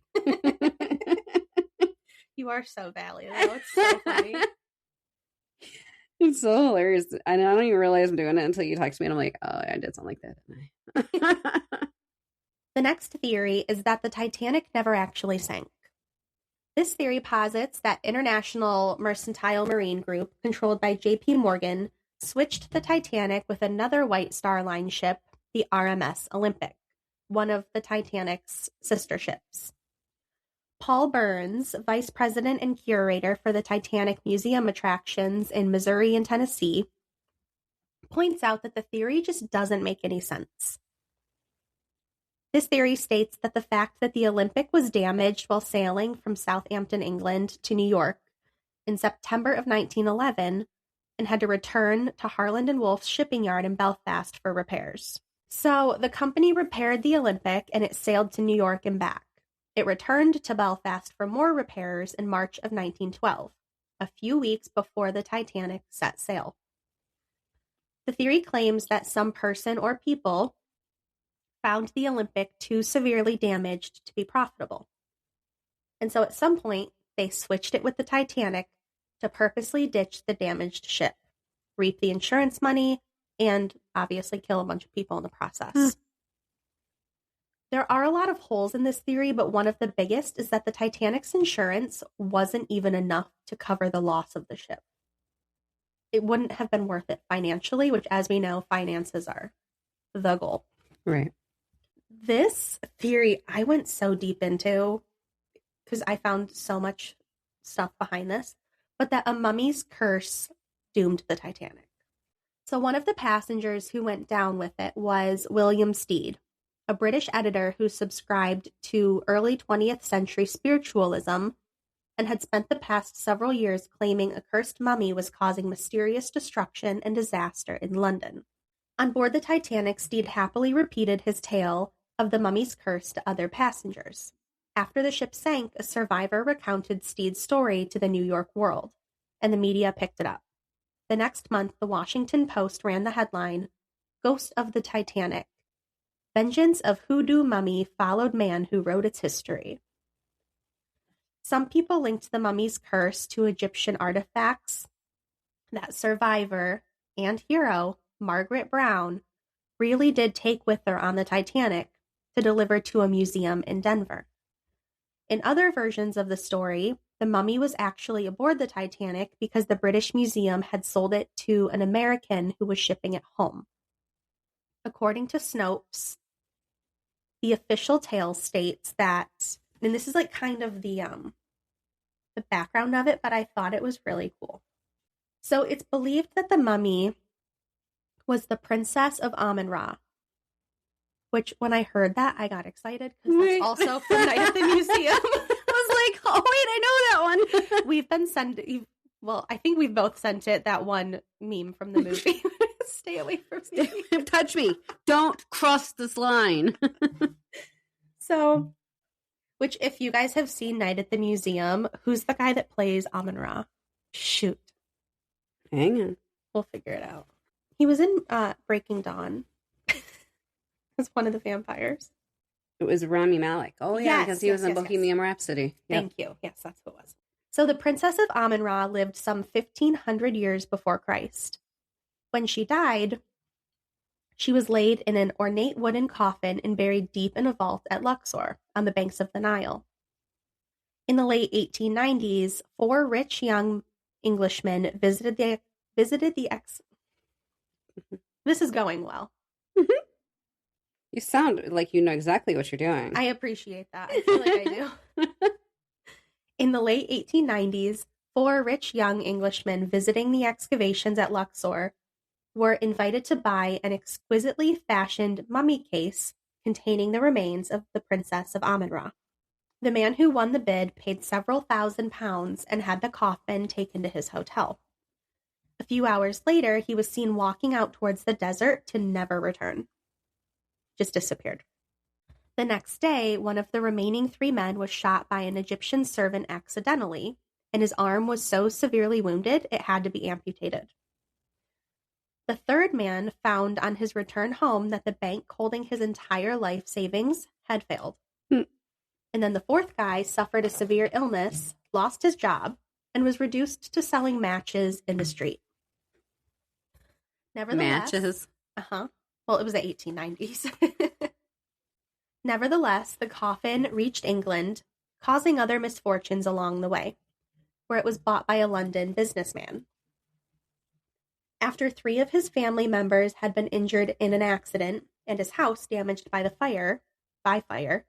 You are so valley, though. It's so funny. It's so hilarious. I don't even realize I'm doing it until you text me and I'm like, oh, I did something like that, didn't I? The next theory is that the Titanic never actually sank. This theory posits that International Mercantile Marine Group, controlled by J.P. Morgan, switched the Titanic with another White Star Line ship, the RMS Olympic, one of the Titanic's sister ships. Paul Burns, vice president and curator for the Titanic Museum attractions in Missouri and Tennessee, points out that the theory just doesn't make any sense. This theory states that the fact that the Olympic was damaged while sailing from Southampton, England to New York in September of 1911 and had to return to Harland and Wolff's shipping yard in Belfast for repairs. So the company repaired the Olympic and it sailed to New York and back. It returned to Belfast for more repairs in March of 1912, a few weeks before the Titanic set sail. The theory claims that some person or people found the Olympic too severely damaged to be profitable. And so at some point, they switched it with the Titanic to purposely ditch the damaged ship, reap the insurance money, and obviously kill a bunch of people in the process. There are a lot of holes in this theory, but one of the biggest is that the Titanic's insurance wasn't even enough to cover the loss of the ship. It wouldn't have been worth it financially, which, as we know, finances are the goal. Right. This theory I went so deep into because I found so much stuff behind this, but that a mummy's curse doomed the Titanic. So one of the passengers who went down with it was William Stead, a British editor who subscribed to early 20th century spiritualism and had spent the past several years claiming a cursed mummy was causing mysterious destruction and disaster in London. On board the Titanic, Stead happily repeated his tale of the mummy's curse to other passengers. After the ship sank, a survivor recounted Stead's story to the New York World, and the media picked it up. The next month, the Washington Post ran the headline, "Ghost of the Titanic. Vengeance of Hoodoo Mummy Followed Man Who Wrote Its History." Some people linked the mummy's curse to Egyptian artifacts that survivor and hero, Margaret Brown, really did take with her on the Titanic to deliver to a museum in Denver. In other versions of the story, the mummy was actually aboard the Titanic because the British Museum had sold it to an American who was shipping it home. According to Snopes, the official tale states that, and this is like kind of the background of it, but I thought it was really cool. So it's believed that the mummy was the Princess of Amun-Ra, which when I heard that, I got excited because that's also from Night at the Museum. I was like, oh, wait, I know that one. We've been sending, well, I think we've both sent it, that one meme from the movie. Stay away from me. Touch me. Don't cross this line. So, which if you guys have seen Night at the Museum, who's the guy that plays Amun-Ra? Shoot. Hang on. We'll figure it out. He was in Breaking Dawn as one of the vampires. It was Rami Malek. Oh, yeah, because he was in Bohemian Rhapsody. Yep. Thank you. Yes, that's who it was. So the Princess of Amun-Ra lived some 1,500 years before Christ. When she died, she was laid in an ornate wooden coffin and buried deep in a vault at Luxor on the banks of the Nile. In the late 1890s, 4 rich young Englishmen visited the This is going well. You sound like you know exactly what you're doing. I appreciate that. I feel like I do. In the late 1890s, 4 rich young Englishmen visiting the excavations at Luxor were invited to buy an exquisitely fashioned mummy case containing the remains of the Princess of Amun-Ra. The man who won the bid paid several £1,000s and had the coffin taken to his hotel. A few hours later, he was seen walking out towards the desert to never return. Just disappeared. The next day, one of the remaining 3 men was shot by an Egyptian servant accidentally, and his arm was so severely wounded it had to be amputated. The 3rd man found on his return home that the bank holding his entire life savings had failed. And then the 4th guy suffered a severe illness, lost his job, and was reduced to selling matches in the street. Nevertheless, matches? Well, it was the 1890s. Nevertheless, the coffin reached England, causing other misfortunes along the way, where it was bought by a London businessman. After 3 of his family members had been injured in an accident and his house damaged by fire,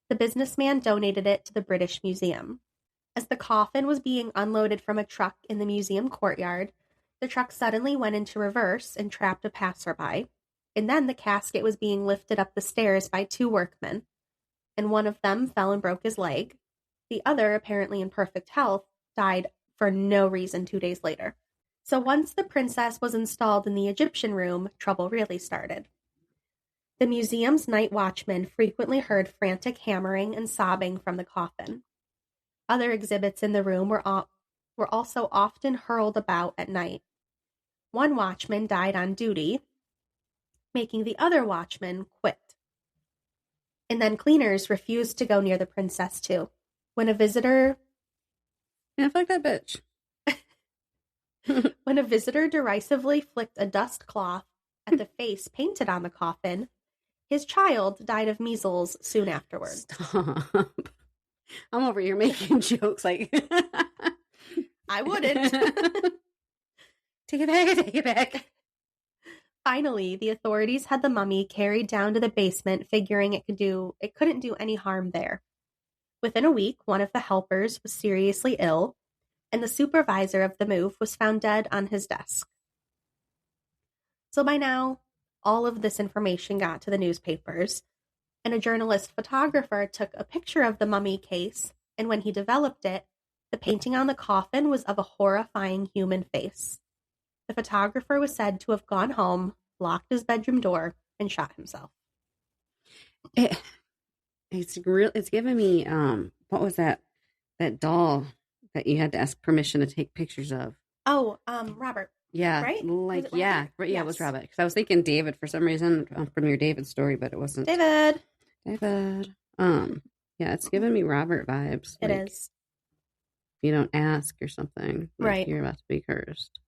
the businessman donated it to the British Museum. As the coffin was being unloaded from a truck in the museum courtyard, the truck suddenly went into reverse and trapped a passerby, and then the casket was being lifted up the stairs by 2 workmen, and one of them fell and broke his leg. The other, apparently in perfect health, died for no reason 2 days later. So once the princess was installed in the Egyptian room, trouble really started. The museum's night watchman frequently heard frantic hammering and sobbing from the coffin. Other exhibits in the room were also often hurled about at night. One watchman died on duty, making the other watchman quit. And then cleaners refused to go near the princess too. When a visitor... Yeah, fuck that bitch. When a visitor derisively flicked a dust cloth at the face painted on the coffin, his child died of measles soon afterwards. Stop. I'm over here making jokes like... I wouldn't. Take it back. Finally, the authorities had the mummy carried down to the basement, figuring it couldn't do any harm there. Within a week, one of the helpers was seriously ill, and the supervisor of the move was found dead on his desk. So by now, all of this information got to the newspapers, and a journalist photographer took a picture of the mummy case, and when he developed it, the painting on the coffin was of a horrifying human face. The photographer was said to have gone home, locked his bedroom door, and shot himself. It's giving me what was that doll that you had to ask permission to take pictures of? Oh, Robert. Yeah, right? Like Yes. It was Robert. Because I was thinking David for some reason from your David story, but it wasn't David. Yeah, it's giving me Robert vibes. It is. If you don't ask or something, right? You're about to be cursed.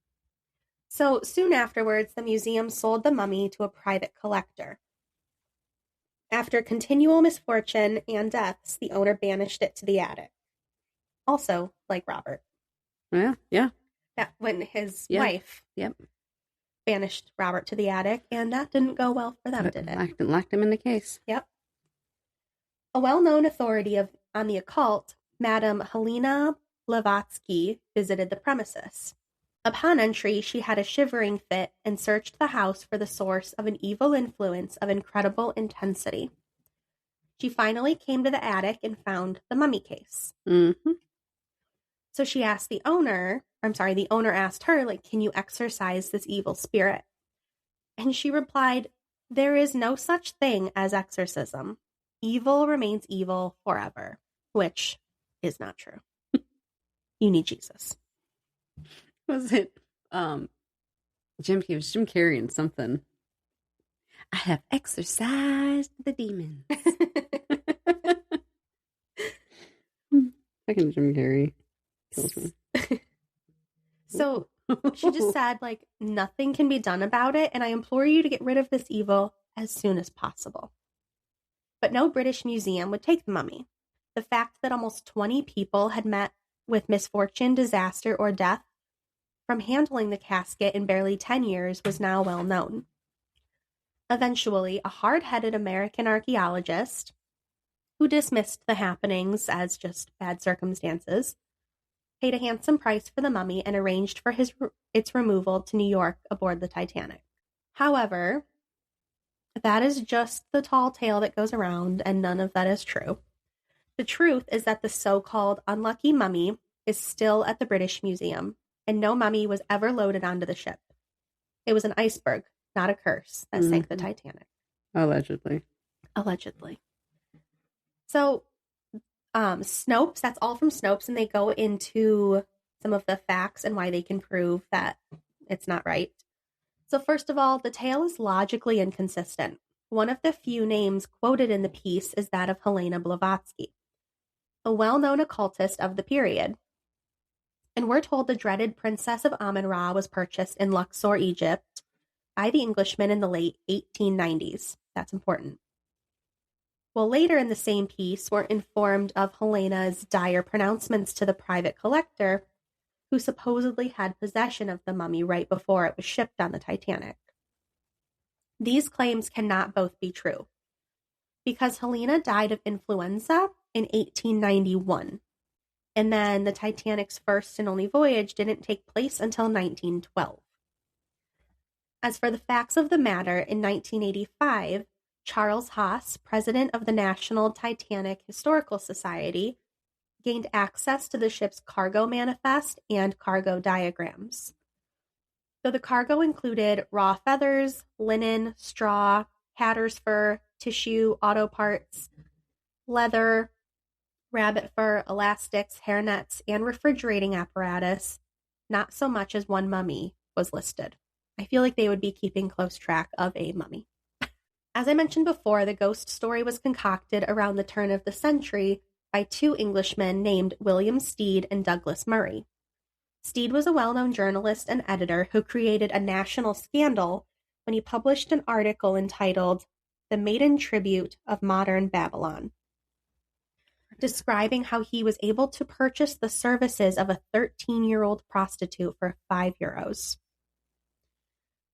So soon afterwards, the museum sold the mummy to a private collector. After continual misfortune and deaths, the owner banished it to the attic. Also, like Robert. Yeah. When his wife banished Robert to the attic, and that didn't go well for them, did it? Locked him in the case. Yep. A well-known authority on the occult, Madame Helena Blavatsky, visited the premises. Upon entry, she had a shivering fit and searched the house for the source of an evil influence of incredible intensity. She finally came to the attic and found the mummy case. Mm-hmm. So she asked the owner asked her, can you exorcise this evil spirit? And she replied, there is no such thing as exorcism. Evil remains evil forever, which is not true. You need Jesus. Was it Jim Carrey and something? I have exorcised the demons. Fucking Jim Carrey kills me. So she just said, nothing can be done about it, and I implore you to get rid of this evil as soon as possible. But no British museum would take the mummy. The fact that almost 20 people had met with misfortune, disaster, or death from handling the casket in barely 10 years was now well known. Eventually, a hard-headed American archaeologist, who dismissed the happenings as just bad circumstances, paid a handsome price for the mummy and arranged for its removal to New York aboard the Titanic. However, that is just the tall tale that goes around, and none of that is true. The truth is that the so-called unlucky mummy is still at the British Museum, and no mummy was ever loaded onto the ship. It was an iceberg, not a curse, that sank the Titanic. Allegedly. So, Snopes, that's all from Snopes, and they go into some of the facts and why they can prove that it's not right. So first of all, the tale is logically inconsistent. One of the few names quoted in the piece is that of Helena Blavatsky, a well-known occultist of the period. And we're told the dreaded Princess of Amun-Ra was purchased in Luxor, Egypt, by the Englishmen in the late 1890s. That's important. Well, later in the same piece, we're informed of Helena's dire pronouncements to the private collector who supposedly had possession of the mummy right before it was shipped on the Titanic. These claims cannot both be true, because Helena died of influenza in 1891, and then the Titanic's first and only voyage didn't take place until 1912. As for the facts of the matter, in 1985, Charles Haas, president of the National Titanic Historical Society, gained access to the ship's cargo manifest and cargo diagrams. So the cargo included raw feathers, linen, straw, hatter's fur, tissue, auto parts, leather, rabbit fur, elastics, hairnets, and refrigerating apparatus. Not so much as one mummy was listed. I feel like they would be keeping close track of a mummy. As I mentioned before, the ghost story was concocted around the turn of the century by two Englishmen named William Stead and Douglas Murray. Stead was a well-known journalist and editor who created a national scandal when he published an article entitled "The Maiden Tribute of Modern Babylon," describing how he was able to purchase the services of a 13-year-old prostitute for €5.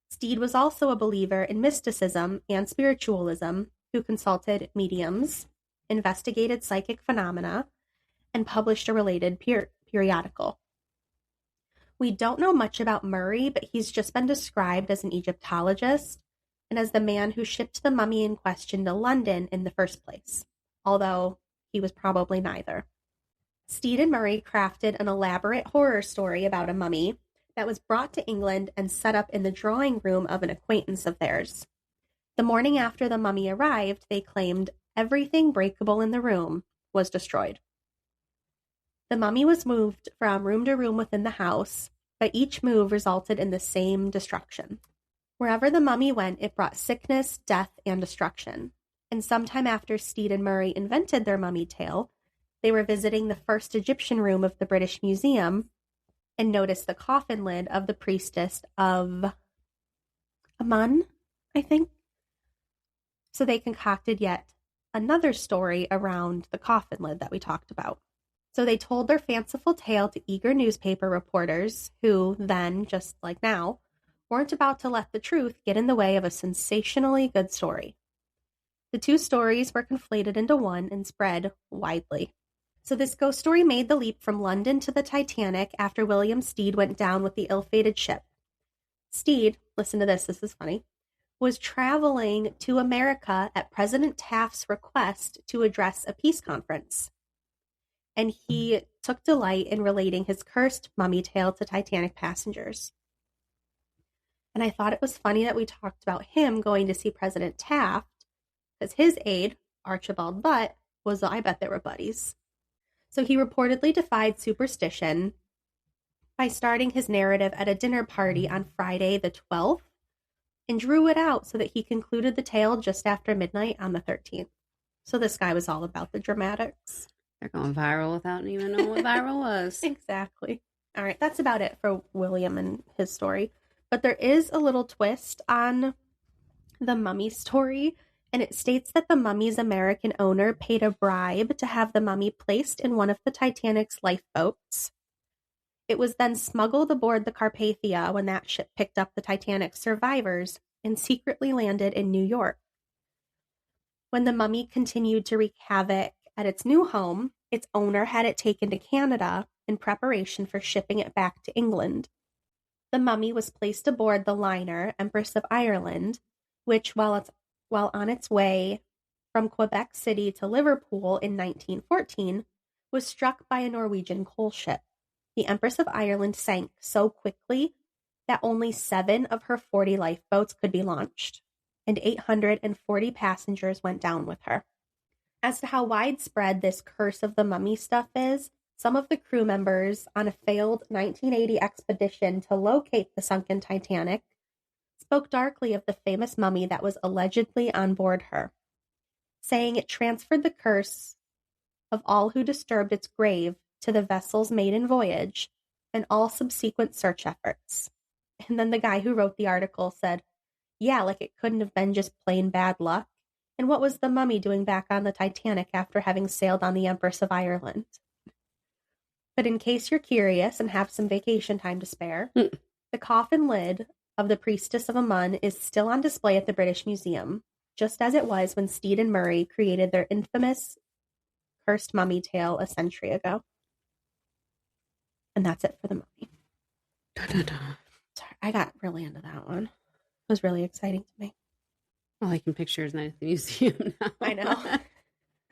Stead was also a believer in mysticism and spiritualism, who consulted mediums, investigated psychic phenomena, and published a related periodical. We don't know much about Murray, but he's just been described as an Egyptologist and as the man who shipped the mummy in question to London in the first place, although he was probably neither. Stead and Murray crafted an elaborate horror story about a mummy that was brought to England and set up in the drawing room of an acquaintance of theirs. The morning after the mummy arrived, they claimed everything breakable in the room was destroyed. The mummy was moved from room to room within the house, but each move resulted in the same destruction. Wherever the mummy went, it brought sickness, death, and destruction. And sometime after Stead and Murray invented their mummy tale, they were visiting the first Egyptian room of the British Museum and noticed the coffin lid of the priestess of Amun, I think. So they concocted yet another story around the coffin lid that we talked about. So they told their fanciful tale to eager newspaper reporters who then, just like now, weren't about to let the truth get in the way of a sensationally good story. The two stories were conflated into one and spread widely. So this ghost story made the leap from London to the Titanic after William Stead went down with the ill-fated ship. Stead, listen to this is funny, was traveling to America at President Taft's request to address a peace conference. And he took delight in relating his cursed mummy tale to Titanic passengers. And I thought it was funny that we talked about him going to see President Taft, because his aide, Archibald Butt, I bet they were buddies. So he reportedly defied superstition by starting his narrative at a dinner party on Friday the 12th and drew it out so that he concluded the tale just after midnight on the 13th. So this guy was all about the dramatics. They're going viral without even knowing what viral was. Exactly. All right, that's about it for William and his story. But there is a little twist on the mummy story, and it states that the mummy's American owner paid a bribe to have the mummy placed in one of the Titanic's lifeboats. It was then smuggled aboard the Carpathia when that ship picked up the Titanic's survivors and secretly landed in New York. When the mummy continued to wreak havoc at its new home, its owner had it taken to Canada in preparation for shipping it back to England. The mummy was placed aboard the liner Empress of Ireland, which, while on its way from Quebec City to Liverpool in 1914 was struck by a Norwegian coal ship. The Empress of Ireland sank so quickly that only 7 of her 40 lifeboats could be launched, and 840 passengers went down with her. As to how widespread this curse of the mummy stuff is, some of the crew members on a failed 1980 expedition to locate the sunken Titanic spoke darkly of the famous mummy that was allegedly on board her, saying it transferred the curse of all who disturbed its grave to the vessel's maiden voyage and all subsequent search efforts. And then the guy who wrote the article said, yeah, like it couldn't have been just plain bad luck. And what was the mummy doing back on the Titanic after having sailed on the Empress of Ireland? But in case you're curious and have some vacation time to spare, the coffin lid of the Priestess of Amun is still on display at the British Museum, just as it was when Steed and Murray created their infamous cursed mummy tale a century ago. And that's it for the mummy. Sorry, I got really into that one. It was really exciting to me. All I can picture is Night at the Museum now. I know.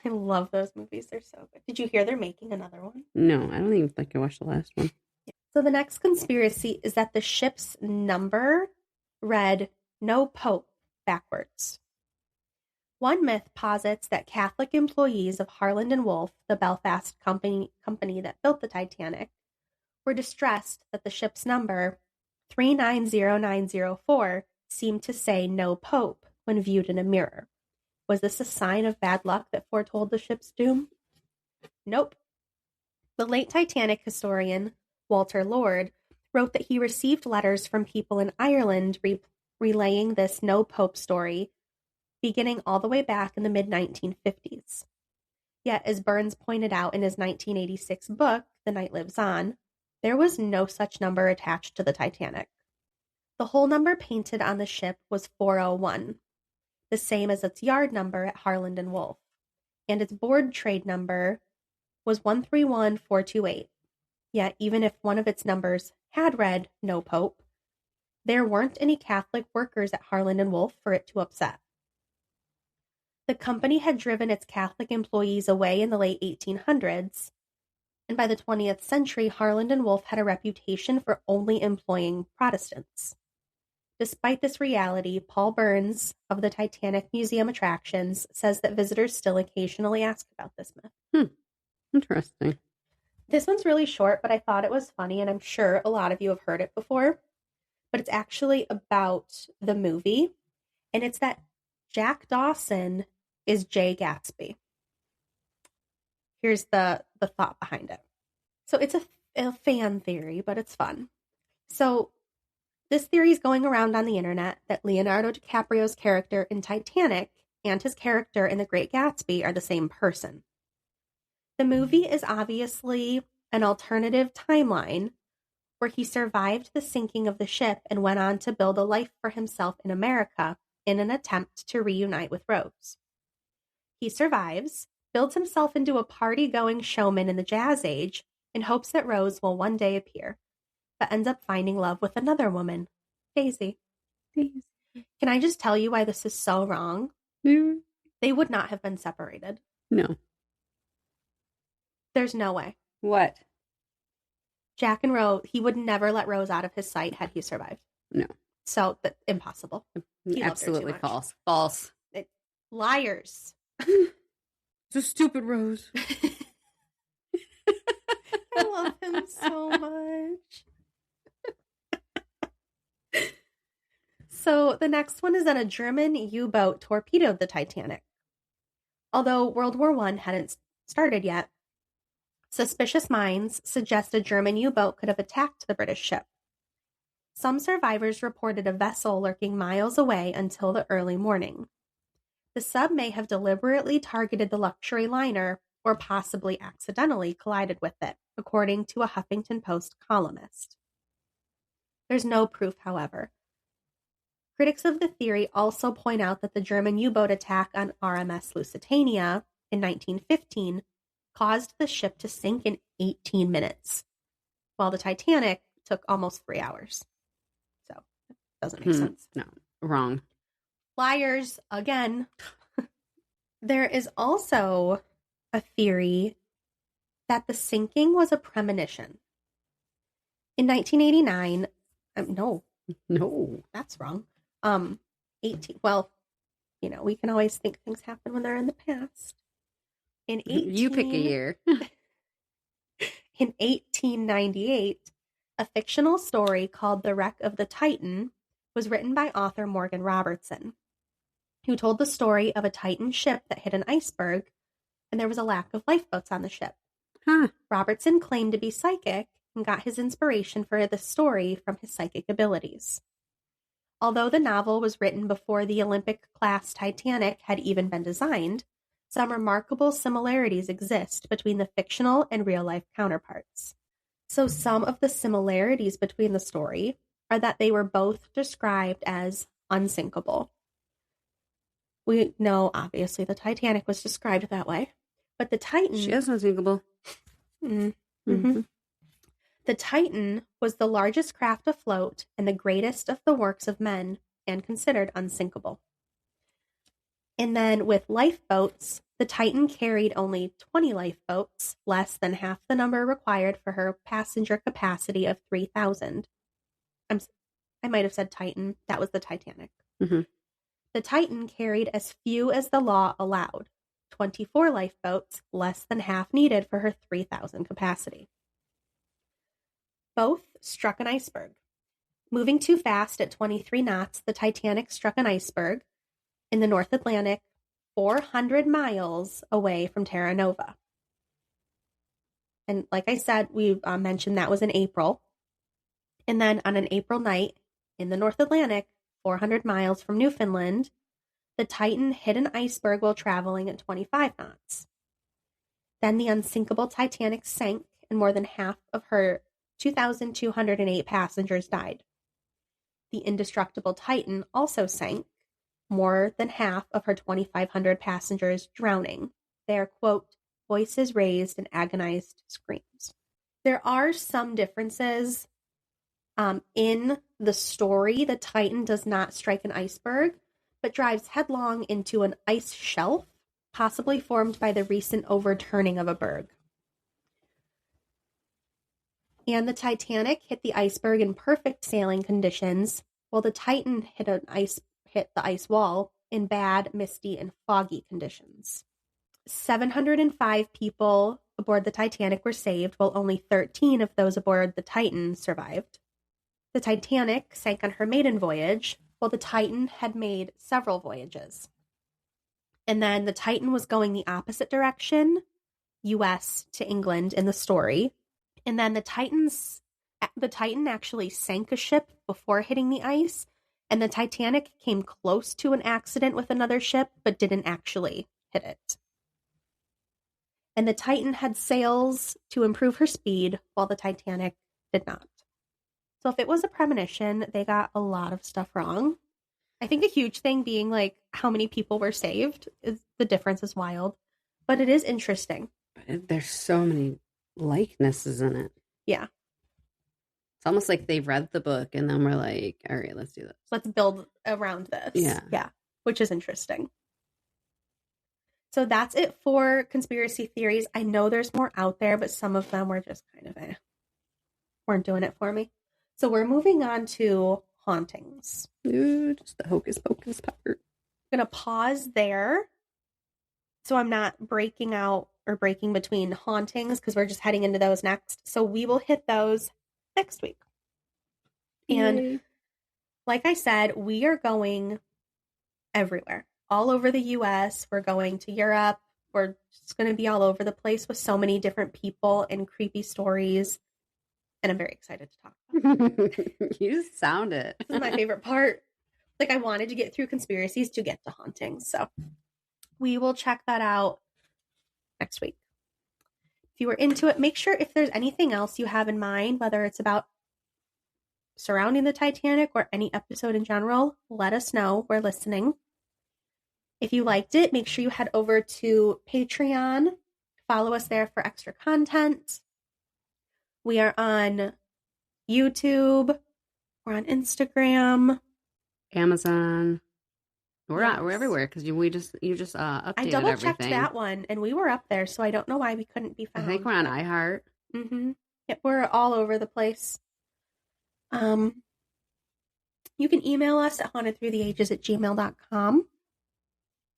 I love those movies. They're so good. Did you hear they're making another one? No, I don't even think I watched the last one. Yeah. So the next conspiracy is that the ship's number read "No Pope" backwards. One myth posits that Catholic employees of Harland and Wolff, the Belfast company that built the Titanic, were distressed that the ship's number 390904 seemed to say "No Pope" when viewed in a mirror. Was this a sign of bad luck that foretold the ship's doom? Nope. The late Titanic historian, Walter Lord, wrote that he received letters from people in Ireland relaying this no Pope story, beginning all the way back in the mid-1950s. Yet, as Burns pointed out in his 1986 book, The Night Lives On, there was no such number attached to the Titanic. The whole number painted on the ship was 401, the same as its yard number at Harland and Wolff, and its board trade number was 131428. Yet, even if one of its numbers had read "No Pope," there weren't any Catholic workers at Harland and Wolff for it to upset. The company had driven its Catholic employees away in the late 1800s, and by the 20th century, Harland and Wolff had a reputation for only employing Protestants. Despite this reality, Paul Burns of the Titanic Museum attractions says that visitors still occasionally ask about this myth. Interesting. This one's really short, but I thought it was funny, and I'm sure a lot of you have heard it before. But it's actually about the movie, and it's that Jack Dawson is Jay Gatsby. Here's the thought behind it. So it's a fan theory, but it's fun. So this theory is going around on the internet that Leonardo DiCaprio's character in Titanic and his character in The Great Gatsby are the same person. The movie is obviously an alternative timeline where he survived the sinking of the ship and went on to build a life for himself in America in an attempt to reunite with Rose. He survives, builds himself into a party-going showman in the jazz age, in hopes that Rose will one day appear, but ends up finding love with another woman, Daisy. Can I just tell you why this is so wrong? They would not have been separated. No. There's no way. What? Jack and Rose, he would never let Rose out of his sight had he survived. No. So, impossible. Absolutely false. False. Liars. It's a stupid Rose. I love him so much. So the next one is that a German U-boat torpedoed the Titanic. Although World War I hadn't started yet, suspicious minds suggest a German U-boat could have attacked the British ship. Some survivors reported a vessel lurking miles away until the early morning. The sub may have deliberately targeted the luxury liner or possibly accidentally collided with it, according to a Huffington Post columnist. There's no proof, however. Critics of the theory also point out that the German U-boat attack on RMS Lusitania in 1915 caused the ship to sink in 18 minutes, while the Titanic took almost 3 hours. So, it doesn't make sense. No, wrong. Liars, again. There is also a theory that the sinking was a premonition. In 1989, no, that's wrong. 18. Well, we can always think things happen when they're in the past. You pick a year. In 1898, a fictional story called The Wreck of the Titan was written by author Morgan Robertson, who told the story of a Titan ship that hit an iceberg, and there was a lack of lifeboats on the ship. Robertson claimed to be psychic and got his inspiration for this story from his psychic abilities. Although the novel was written before the Olympic-class Titanic had even been designed, some remarkable similarities exist between the fictional and real-life counterparts. So some of the similarities between the story are that they were both described as unsinkable. We know, obviously, the Titanic was described that way, but the Titan... She is unsinkable. Mm-hmm. The Titan was the largest craft afloat and the greatest of the works of men, and considered unsinkable. And then with lifeboats, the Titan carried only 20 lifeboats, less than half the number required for her passenger capacity of 3,000. I might have said Titan. That was the Titanic. Mm-hmm. The Titan carried as few as the law allowed, 24 lifeboats, less than half needed for her 3,000 capacity. Both struck an iceberg. Moving too fast at 23 knots, the Titanic struck an iceberg in the North Atlantic 400 miles away from Terra Nova. And like I said, we mentioned that was in April. And then on an April night in the North Atlantic, 400 miles from Newfoundland, the Titan hit an iceberg while traveling at 25 knots. Then the unsinkable Titanic sank, and more than half of her 2,208 passengers died. The indestructible Titan also sank, more than half of her 2,500 passengers drowning. Their, quote, voices raised in agonized screams. There are some differences in the story. The Titan does not strike an iceberg, but drives headlong into an ice shelf, possibly formed by the recent overturning of a berg. And the Titanic hit the iceberg in perfect sailing conditions, while the Titan hit the ice wall in bad, misty, and foggy conditions. 705 people aboard the Titanic were saved, while only 13 of those aboard the Titan survived. The Titanic sank on her maiden voyage, while the Titan had made several voyages. And then the Titan was going the opposite direction, U.S. to England in the story. And then the Titan actually sank a ship before hitting the ice, and the Titanic came close to an accident with another ship, but didn't actually hit it. And the Titan had sails to improve her speed, while the Titanic did not. So if it was a premonition, they got a lot of stuff wrong. I think a huge thing being like how many people were saved. The difference is wild, but it is interesting. But there's so many likenesses in it. Yeah. It's almost like they read the book and then we're like, all right, let's do this. Let's build around this. Yeah. Which is interesting. So that's it for conspiracy theories. I know there's more out there, but some of them were just kind of weren't doing it for me. So we're moving on to hauntings. Ooh, just the hocus pocus part. I'm going to pause there so I'm not breaking out or breaking between hauntings because we're just heading into those next. So we will hit those next week. And like I said, we are going everywhere. All over the U.S. We're going to Europe. We're just going to be all over the place with so many different people and creepy stories. And I'm very excited to talk about it. You sound it. This is my favorite part. Like, I wanted to get through conspiracies to get to hauntings. So we will check that out next week. If you were into it, make sure if there's anything else you have in mind, whether it's about surrounding the Titanic or any episode in general, let us know. We're listening. If you liked it, make sure you head over to Patreon. Follow us there for extra content. We are on YouTube. We're on Instagram. Amazon. We're everywhere because you just updated I double checked everything. that one, and we were up there, so I don't know why we couldn't be found. I think we're on iHeart. Mm-hmm. We're all over the place. You can email us at hauntedthroughtheages@gmail.com,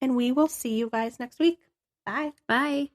and we will see you guys next week. Bye. Bye.